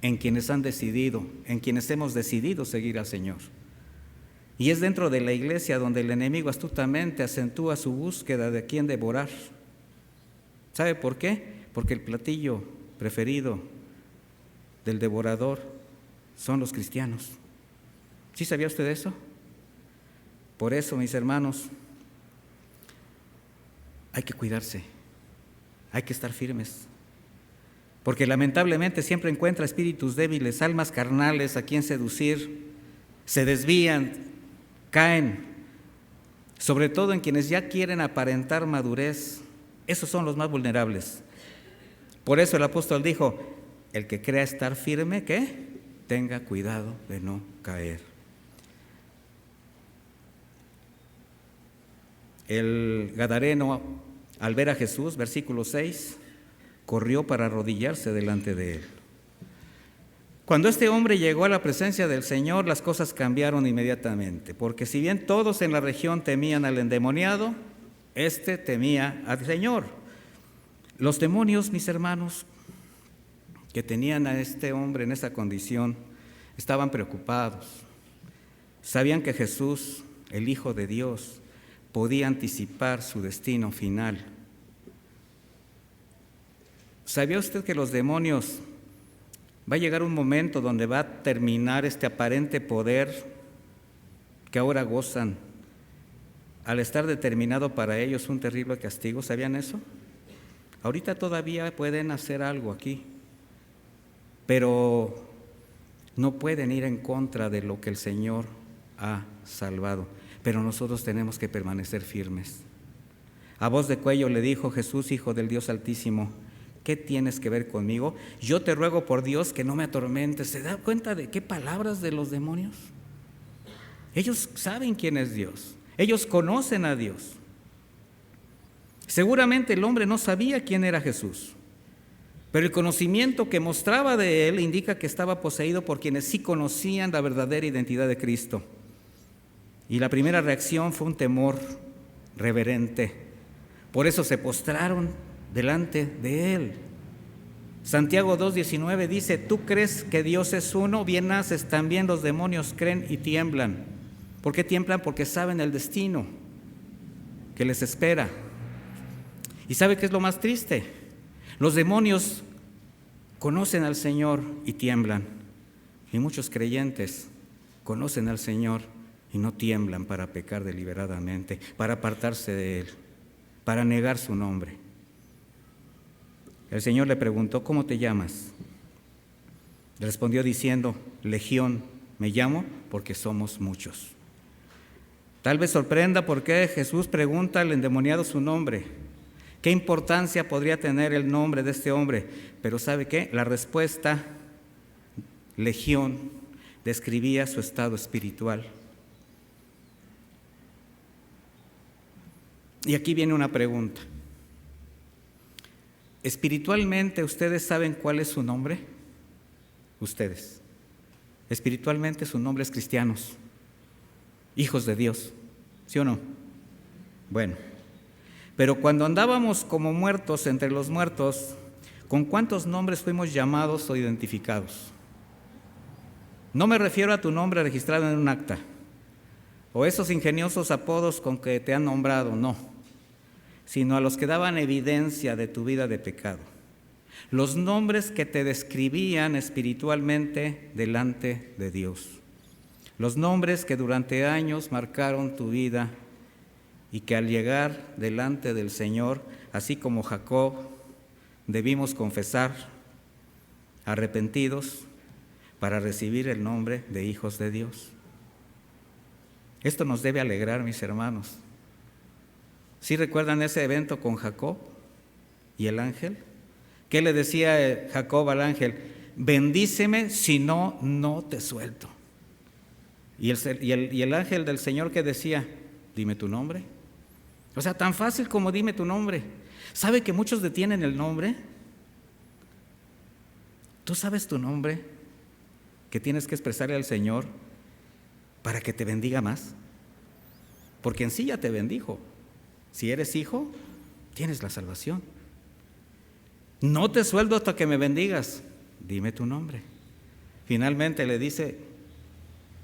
en quienes han decidido, en quienes hemos decidido seguir al Señor. Y es dentro de la iglesia donde el enemigo astutamente acentúa su búsqueda de quién devorar. ¿Sabe por qué? Porque el platillo preferido del devorador son los cristianos. ¿Sí sabía usted eso? Por eso, mis hermanos, hay que cuidarse, hay que estar firmes. Porque lamentablemente siempre encuentra espíritus débiles, almas carnales a quien seducir, se desvían, caen, sobre todo en quienes ya quieren aparentar madurez. Esos son los más vulnerables. Por eso el apóstol dijo, el que crea estar firme, ¿qué? Tenga cuidado de no caer. El gadareno, al ver a Jesús, versículo 6, corrió para arrodillarse delante de él. Cuando este hombre llegó a la presencia del Señor, las cosas cambiaron inmediatamente, porque si bien todos en la región temían al endemoniado, este temía al Señor. Los demonios, mis hermanos, que tenían a este hombre en esa condición, estaban preocupados. Sabían que Jesús, el Hijo de Dios, podía anticipar su destino final. ¿Sabía usted que los demonios va a llegar un momento donde va a terminar este aparente poder que ahora gozan, al estar determinado para ellos un terrible castigo? ¿Sabían eso? Ahorita todavía pueden hacer algo aquí, pero no pueden ir en contra de lo que el Señor ha salvado. Pero nosotros tenemos que permanecer firmes. A voz de cuello le dijo Jesús, Hijo del Dios Altísimo, ¿qué tienes que ver conmigo? Yo te ruego por Dios que no me atormentes. ¿Se da cuenta de qué palabras de los demonios? Ellos saben quién es Dios. Ellos conocen a Dios. Seguramente el hombre no sabía quién era Jesús, pero el conocimiento que mostraba de él indica que estaba poseído por quienes sí conocían la verdadera identidad de Cristo. Y la primera reacción fue un temor reverente. Por eso se postraron delante de él. Santiago 2:19 dice, ¿tú crees que Dios es uno? Bien haces, también los demonios creen y tiemblan. ¿Por qué tiemblan? Porque saben el destino que les espera. ¿Y sabe qué es lo más triste? Los demonios conocen al Señor y tiemblan. Y muchos creyentes conocen al Señor y no tiemblan para pecar deliberadamente, para apartarse de Él, para negar su nombre. El Señor le preguntó, ¿cómo te llamas? Respondió diciendo, Legión, me llamo porque somos muchos. Tal vez sorprenda por qué Jesús pregunta al endemoniado su nombre. ¿Qué importancia podría tener el nombre de este hombre? Pero ¿sabe qué? La respuesta, Legión, describía su estado espiritual. Y aquí viene una pregunta. Espiritualmente, ¿ustedes saben cuál es su nombre? Ustedes. Espiritualmente su nombre es cristianos, hijos de Dios, ¿sí o no? Bueno, pero cuando andábamos como muertos entre los muertos, ¿con cuántos nombres fuimos llamados o identificados? No me refiero a tu nombre registrado en un acta, o esos ingeniosos apodos con que te han nombrado, no, sino a los que daban evidencia de tu vida de pecado. Los nombres que te describían espiritualmente delante de Dios. Los nombres que durante años marcaron tu vida y que al llegar delante del Señor, así como Jacob, debimos confesar, arrepentidos, para recibir el nombre de hijos de Dios. Esto nos debe alegrar, mis hermanos. ¿Sí recuerdan ese evento con Jacob y el ángel? ¿Qué le decía Jacob al ángel? Bendíceme, si no, no te suelto. Y el ángel del Señor, ¿qué decía? Dime tu nombre. O sea, tan fácil como dime tu nombre. ¿Sabe que muchos detienen el nombre? ¿Tú sabes tu nombre que tienes que expresarle al Señor? para que te bendiga más. Porque en sí ya te bendijo. Si eres hijo, tienes la salvación. No te sueldo hasta que me bendigas. Dime tu nombre. Finalmente le dice,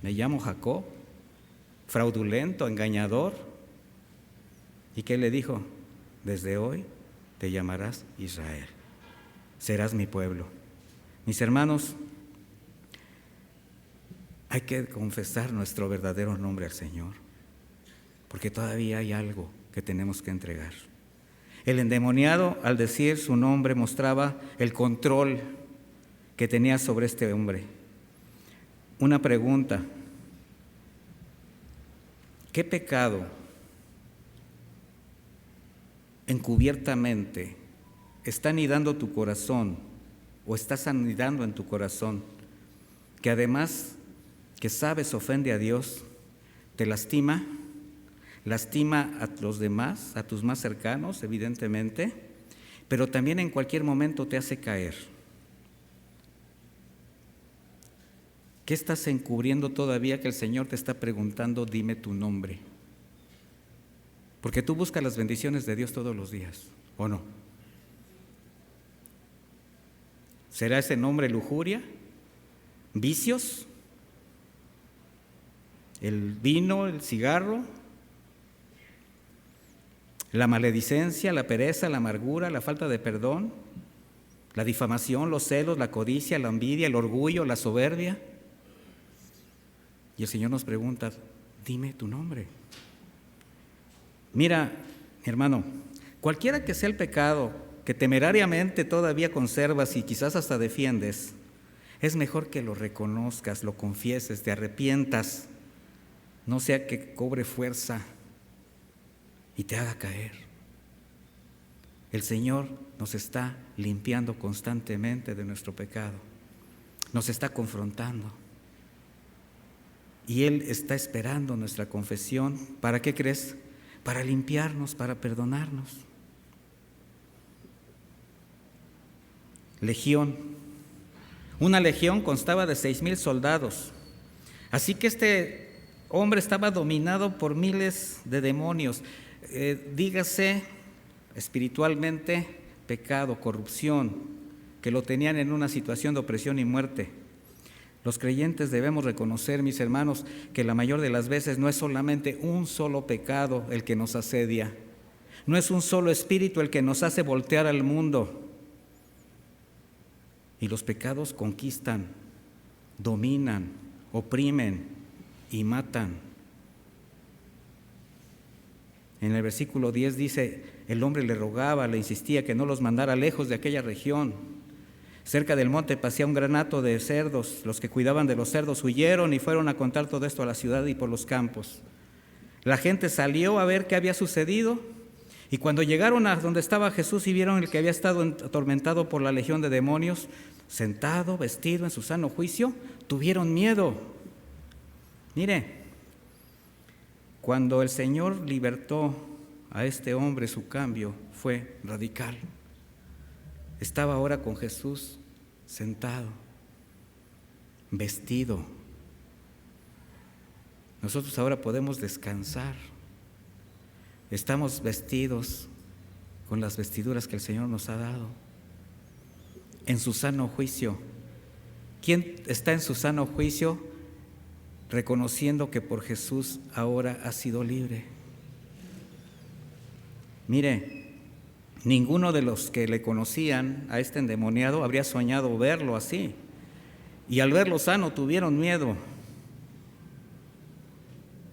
me llamo Jacob, fraudulento, engañador. ¿Y qué le dijo? Desde hoy te llamarás Israel. Serás mi pueblo. Mis hermanos, hay que confesar nuestro verdadero nombre al Señor, porque todavía hay algo que tenemos que entregar. El endemoniado, al decir su nombre, mostraba el control que tenía sobre este hombre. Una pregunta: ¿qué pecado encubiertamente está anidando tu corazón o estás anidando en tu corazón, que además que sabes ofende a Dios, te lastima a los demás, a tus más cercanos, evidentemente, pero también en cualquier momento te hace caer? ¿Qué estás encubriendo todavía que el Señor te está preguntando? Dime tu nombre. Porque tú buscas las bendiciones de Dios todos los días, ¿o no? ¿Será ese nombre lujuria? ¿Vicios? ¿El vino, el cigarro? ¿La maledicencia, la pereza, la amargura, la falta de perdón? ¿La difamación, los celos, la codicia, la envidia, el orgullo, la soberbia? Y el Señor nos pregunta, dime tu nombre. Mira, hermano, cualquiera que sea el pecado que temerariamente todavía conservas y quizás hasta defiendes, es mejor que lo reconozcas, lo confieses, te arrepientas, no sea que cobre fuerza y te haga caer. El Señor nos está limpiando constantemente de nuestro pecado, nos está confrontando. Y Él está esperando nuestra confesión. ¿Para qué crees? Para limpiarnos, para perdonarnos. Legión. Una legión constaba de 6,000 soldados. Así que este hombre estaba dominado por miles de demonios. Dígase espiritualmente pecado, corrupción, que lo tenían en una situación de opresión y muerte. Los creyentes debemos reconocer, mis hermanos, que la mayor de las veces no es solamente un solo pecado el que nos asedia, no es un solo espíritu el que nos hace voltear al mundo. Y los pecados conquistan, dominan, oprimen y matan. En el versículo 10 dice, el hombre le rogaba, le insistía que no los mandara lejos de aquella región. Cerca del monte pasía un gran hato de cerdos. Los que cuidaban de los cerdos huyeron y fueron a contar todo esto a la ciudad y por los campos. La gente salió a ver qué había sucedido, y cuando llegaron a donde estaba Jesús y vieron el que había estado atormentado por la legión de demonios, sentado, vestido en su sano juicio, tuvieron miedo. Mire, cuando el Señor libertó a este hombre, su cambio fue radical. Estaba ahora con Jesús sentado, vestido. Nosotros ahora podemos descansar. Estamos vestidos con las vestiduras que el Señor nos ha dado, en su sano juicio. ¿Quién está en su sano juicio? Reconociendo que por Jesús ahora ha sido libre. Mire, ninguno de los que le conocían a este endemoniado habría soñado verlo así. Y al verlo sano tuvieron miedo.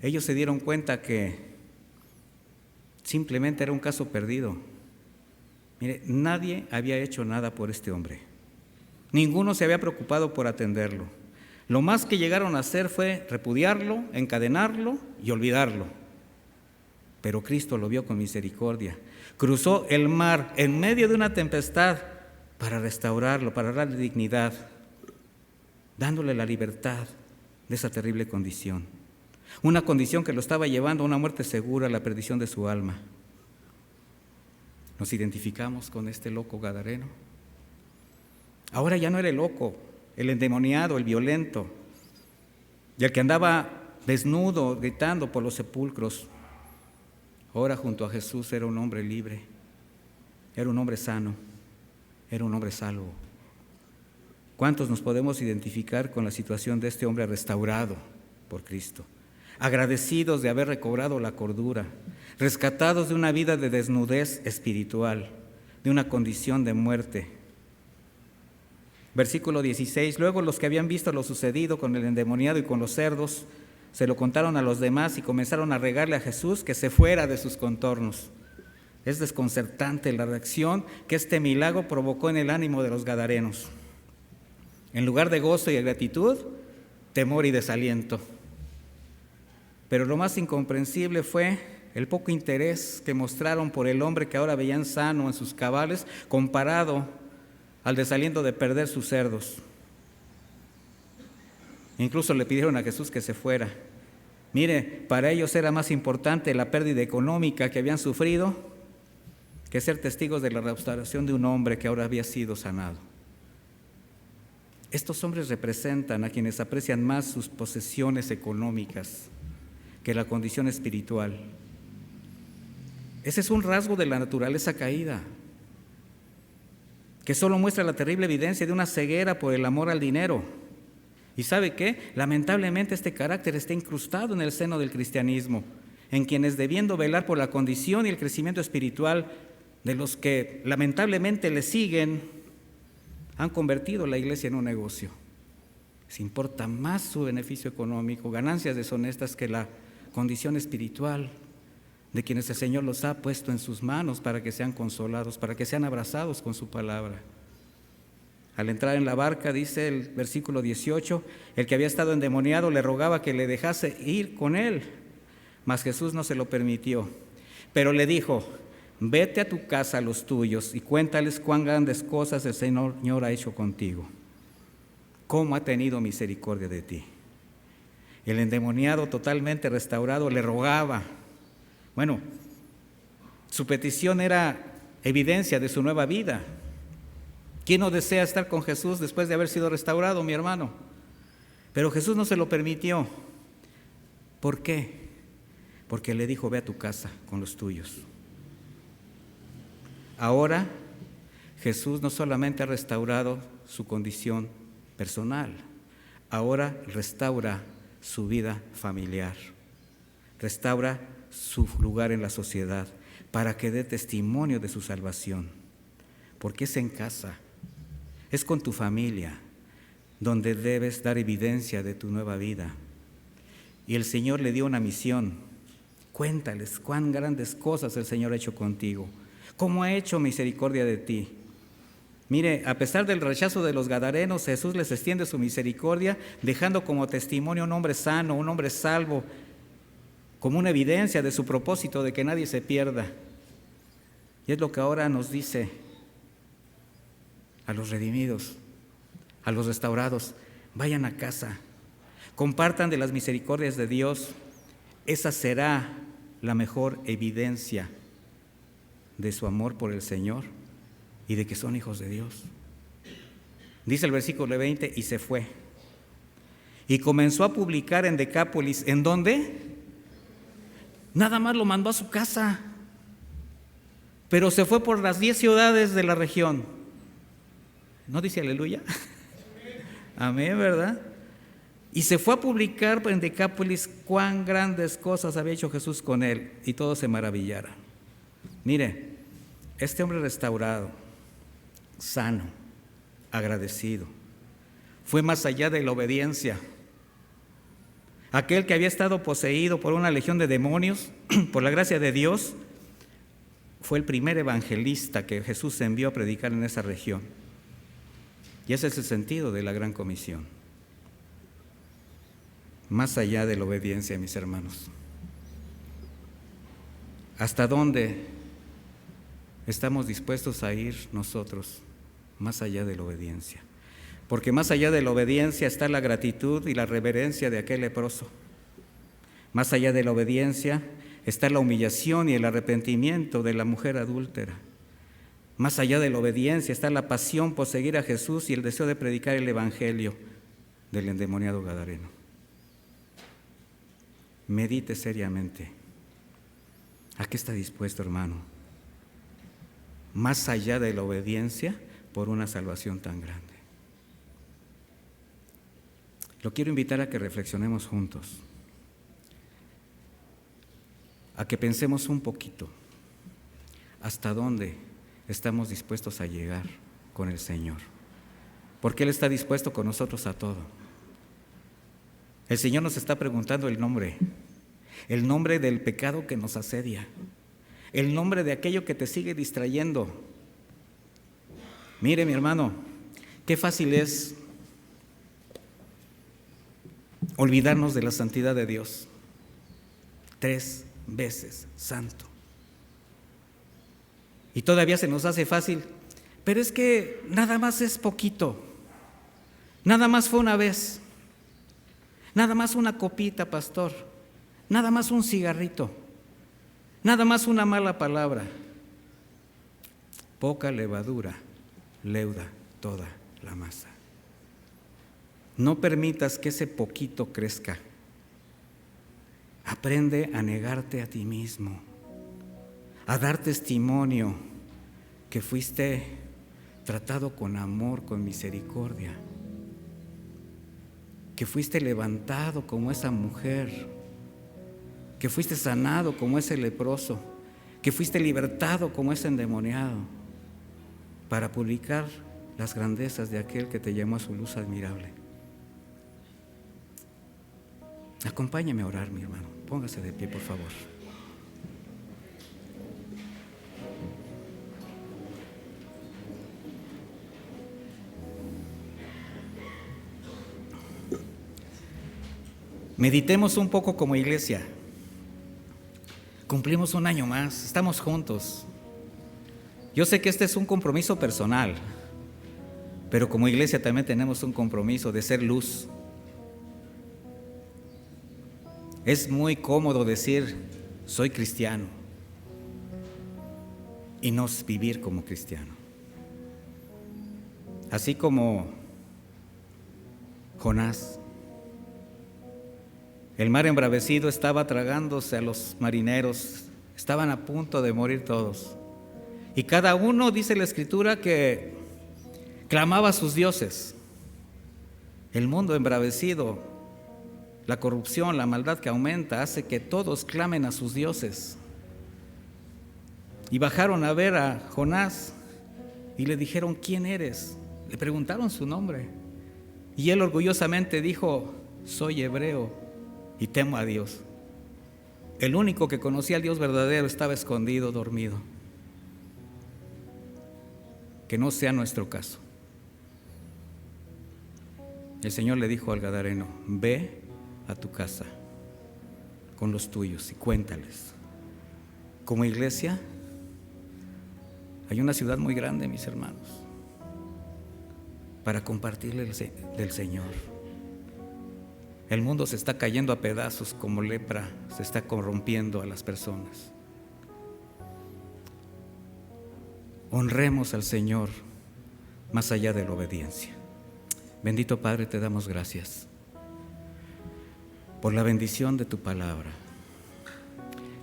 Ellos se dieron cuenta que simplemente era un caso perdido. Mire, nadie había hecho nada por este hombre. Ninguno se había preocupado por atenderlo. Lo más que llegaron a hacer fue repudiarlo, encadenarlo y olvidarlo. Pero Cristo lo vio con misericordia. Cruzó el mar en medio de una tempestad para restaurarlo, para darle dignidad, dándole la libertad de esa terrible condición. Una condición que lo estaba llevando a una muerte segura, a la perdición de su alma. ¿Nos identificamos con este loco gadareno? Ahora ya no era el loco, el endemoniado, el violento, y el que andaba desnudo, gritando por los sepulcros. Ahora junto a Jesús era un hombre libre, era un hombre sano, era un hombre salvo. ¿Cuántos nos podemos identificar con la situación de este hombre restaurado por Cristo? Agradecidos de haber recobrado la cordura, rescatados de una vida de desnudez espiritual, de una condición de muerte. Versículo 16, luego los que habían visto lo sucedido con el endemoniado y con los cerdos, se lo contaron a los demás y comenzaron a regarle a Jesús que se fuera de sus contornos. Es desconcertante la reacción que este milagro provocó en el ánimo de los gadarenos. En lugar de gozo y gratitud, temor y desaliento. Pero lo más incomprensible fue el poco interés que mostraron por el hombre que ahora veían sano en sus cabales, comparado al desaliento de perder sus cerdos. Incluso le pidieron a Jesús que se fuera. Mire, para ellos era más importante la pérdida económica que habían sufrido que ser testigos de la restauración de un hombre que ahora había sido sanado. Estos hombres representan a quienes aprecian más sus posesiones económicas que la condición espiritual. Ese es un rasgo de la naturaleza caída, que solo muestra la terrible evidencia de una ceguera por el amor al dinero. ¿Y sabe qué? Lamentablemente este carácter está incrustado en el seno del cristianismo, en quienes, debiendo velar por la condición y el crecimiento espiritual de los que lamentablemente le siguen, han convertido la iglesia en un negocio. Les importa más su beneficio económico, ganancias deshonestas, que la condición espiritual de quienes el Señor los ha puesto en sus manos para que sean consolados, para que sean abrazados con su palabra. Al entrar en la barca, dice el versículo 18, el que había estado endemoniado le rogaba que le dejase ir con él, mas Jesús no se lo permitió, pero le dijo: vete a tu casa a los tuyos y cuéntales cuán grandes cosas el Señor ha hecho contigo, cómo ha tenido misericordia de ti. El endemoniado, totalmente restaurado, le rogaba. Bueno, su petición era evidencia de su nueva vida. ¿Quién no desea estar con Jesús después de haber sido restaurado, mi hermano? Pero Jesús no se lo permitió. ¿Por qué? Porque le dijo: ve a tu casa con los tuyos. Ahora, Jesús no solamente ha restaurado su condición personal, ahora restaura su vida familiar, restaura su lugar en la sociedad para que dé testimonio de su salvación. Porque es en casa, es con tu familia donde debes dar evidencia de tu nueva vida. Y el Señor le dio una misión: cuéntales cuán grandes cosas el Señor ha hecho contigo, cómo ha hecho misericordia de ti. Mire, a pesar del rechazo de los gadarenos, Jesús les extiende su misericordia, dejando como testimonio un hombre sano, un hombre salvo, como una evidencia de su propósito de que nadie se pierda. Y es lo que ahora nos dice a los redimidos, a los restaurados: vayan a casa, compartan de las misericordias de Dios. Esa será la mejor evidencia de su amor por el Señor y de que son hijos de Dios. Dice el versículo 20: y se fue y comenzó a publicar en Decápolis. ¿En dónde? Nada más lo mandó a su casa, pero se fue por las 10 ciudades de la región. ¿No dice aleluya? Amén, ¿verdad? Y se fue a publicar en Decápolis cuán grandes cosas había hecho Jesús con él, y todos se maravillaron. Mire, este hombre restaurado, sano, agradecido, fue más allá de la obediencia. Aquel que había estado poseído por una legión de demonios, por la gracia de Dios, fue el primer evangelista que Jesús envió a predicar en esa región. Y ese es el sentido de la gran comisión. Más allá de la obediencia, mis hermanos. ¿Hasta dónde estamos dispuestos a ir nosotros más allá de la obediencia? Porque más allá de la obediencia está la gratitud y la reverencia de aquel leproso. Más allá de la obediencia está la humillación y el arrepentimiento de la mujer adúltera. Más allá de la obediencia está la pasión por seguir a Jesús y el deseo de predicar el evangelio del endemoniado gadareno. medite seriamente. ¿A qué está dispuesto, hermano? Más allá de la obediencia por una salvación tan grande. Lo quiero invitar a que reflexionemos juntos, a que pensemos un poquito hasta dónde estamos dispuestos a llegar con el Señor, porque Él está dispuesto con nosotros a todo. El Señor nos está preguntando el nombre del pecado que nos asedia, el nombre de aquello que te sigue distrayendo. Mire, mi hermano, qué fácil es olvidarnos de la santidad de Dios. 3 veces santo. Y todavía se nos hace fácil, pero es que nada más es poquito, nada más fue una vez, nada más una copita, pastor, nada más un cigarrito, nada más una mala palabra. Poca levadura leuda toda la masa. No permitas que ese poquito crezca. Aprende a negarte a ti mismo, a dar testimonio que fuiste tratado con amor, con misericordia, que fuiste levantado como esa mujer, que fuiste sanado como ese leproso, que fuiste libertado como ese endemoniado, para publicar las grandezas de aquel que te llamó a su luz admirable. Acompáñame a orar, mi hermano. Póngase de pie, por favor. Meditemos un poco como iglesia. Cumplimos un año más, estamos juntos. Yo sé que este es un compromiso personal, pero como iglesia también tenemos un compromiso de ser luz. Es muy cómodo decir, soy cristiano, y no vivir como cristiano. Así como Jonás, el mar embravecido estaba tragándose a los marineros, estaban a punto de morir todos. Y cada uno, dice la Escritura, que clamaba a sus dioses. El mundo embravecido, la corrupción, la maldad que aumenta, hace que todos clamen a sus dioses. Y bajaron a ver a Jonás y le dijeron, ¿quién eres? Le preguntaron su nombre. Y él orgullosamente dijo, soy hebreo y temo a Dios. El único que conocía al Dios verdadero estaba escondido, dormido. Que no sea nuestro caso. El Señor le dijo al gadareno, ve a tu casa con los tuyos y cuéntales. Como iglesia, hay una ciudad muy grande, mis hermanos, para compartirle del Señor. El mundo se está cayendo a pedazos como lepra, se está corrompiendo a las personas. Honremos al Señor más allá de la obediencia. Bendito Padre, te damos gracias por la bendición de tu palabra.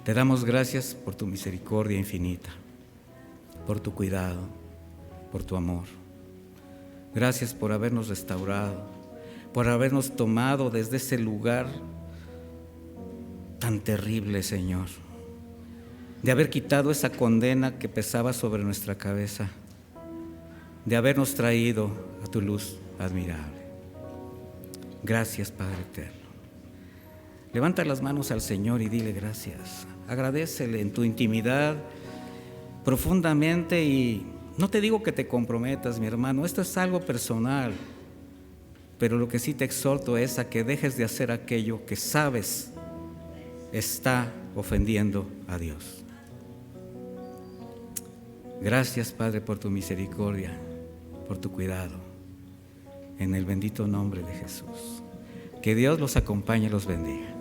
Te damos gracias por tu misericordia infinita, por tu cuidado, por tu amor. Gracias por habernos restaurado, por habernos tomado desde ese lugar tan terrible, Señor, de haber quitado esa condena que pesaba sobre nuestra cabeza, de habernos traído a tu luz admirable. Gracias, Padre eterno. Levanta las manos al Señor y dile gracias. Agradécele en tu intimidad profundamente y no te digo que te comprometas, mi hermano, esto es algo personal, pero lo que sí te exhorto es a que dejes de hacer aquello que sabes está ofendiendo a Dios. Gracias, Padre, por tu misericordia, por tu cuidado, en el bendito nombre de Jesús. Que Dios los acompañe y los bendiga.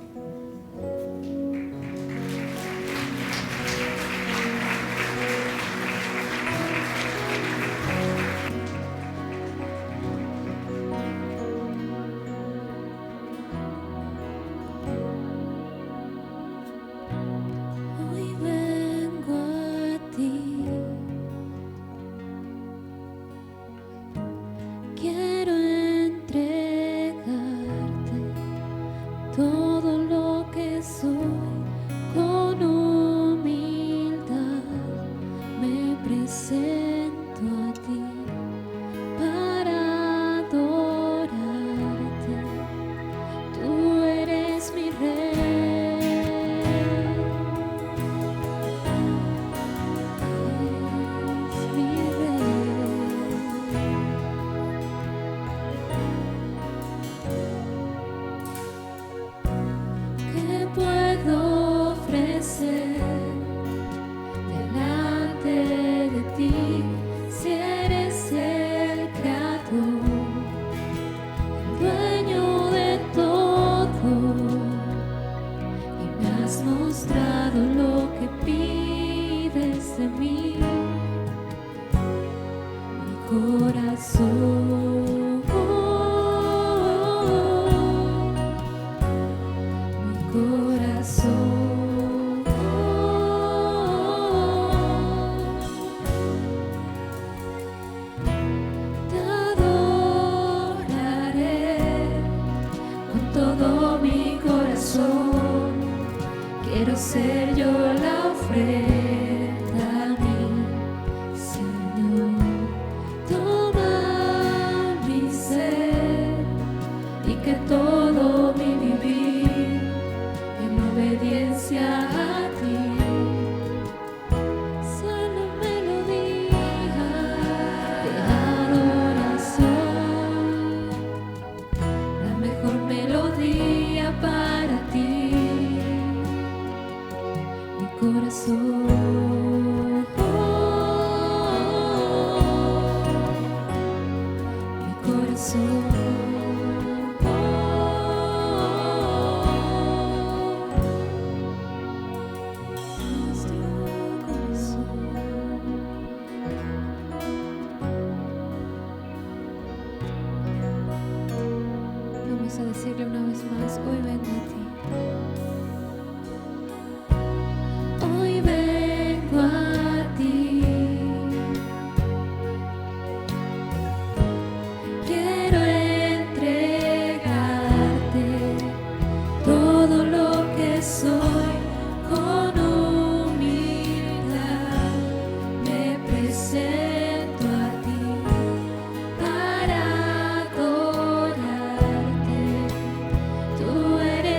mostrado lo que pides de mí, mi corazón, mi corazón. Te adoraré con todo mi corazón. Quiero ser yo la ofrenda a mi Señor. Toma mi ser y que todo mi vivir en obediencia a ti sea la melodía de adoración, la mejor melodía para ti. Mi corazón, mi corazón, nuestro corazón. Vamos a decirle una vez más: hoy vengo a ti. Hoy vengo a ti, quiero entregarte todo lo que soy. Con humildad me presento a ti para adorarte. Tú eres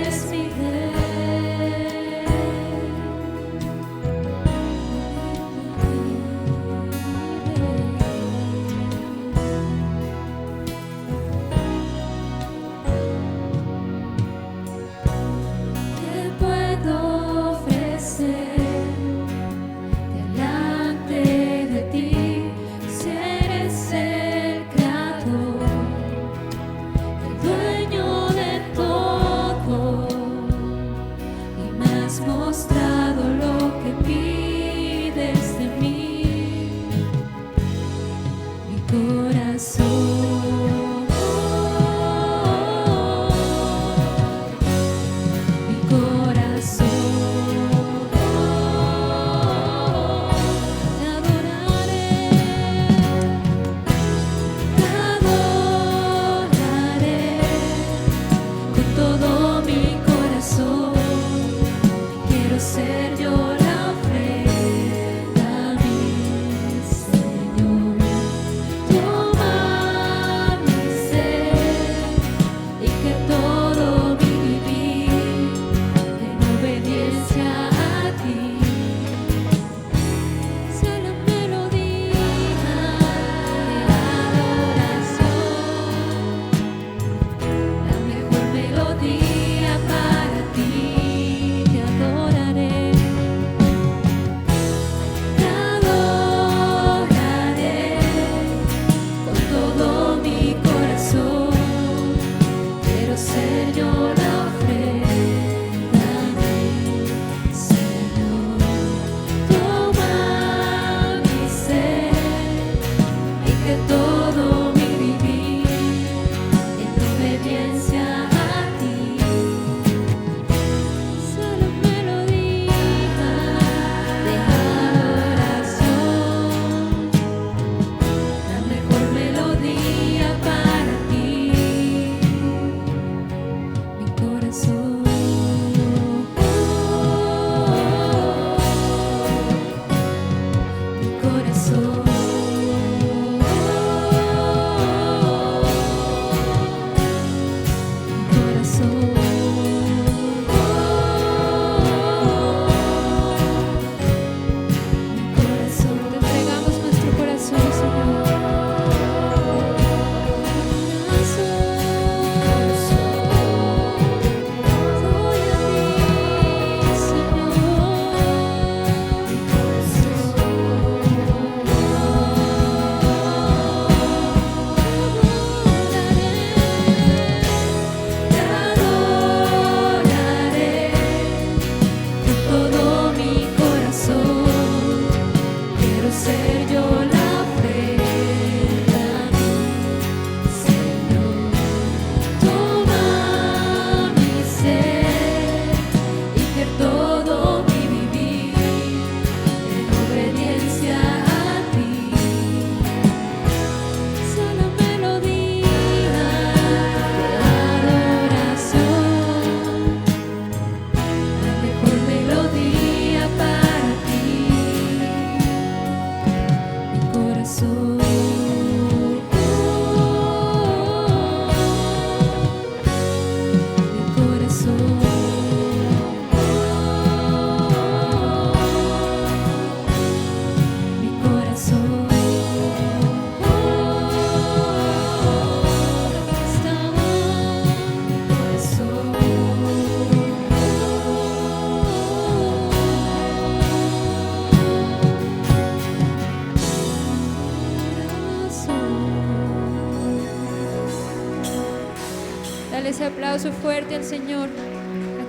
ese aplauso fuerte al Señor.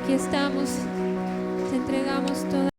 Aquí estamos, te entregamos toda.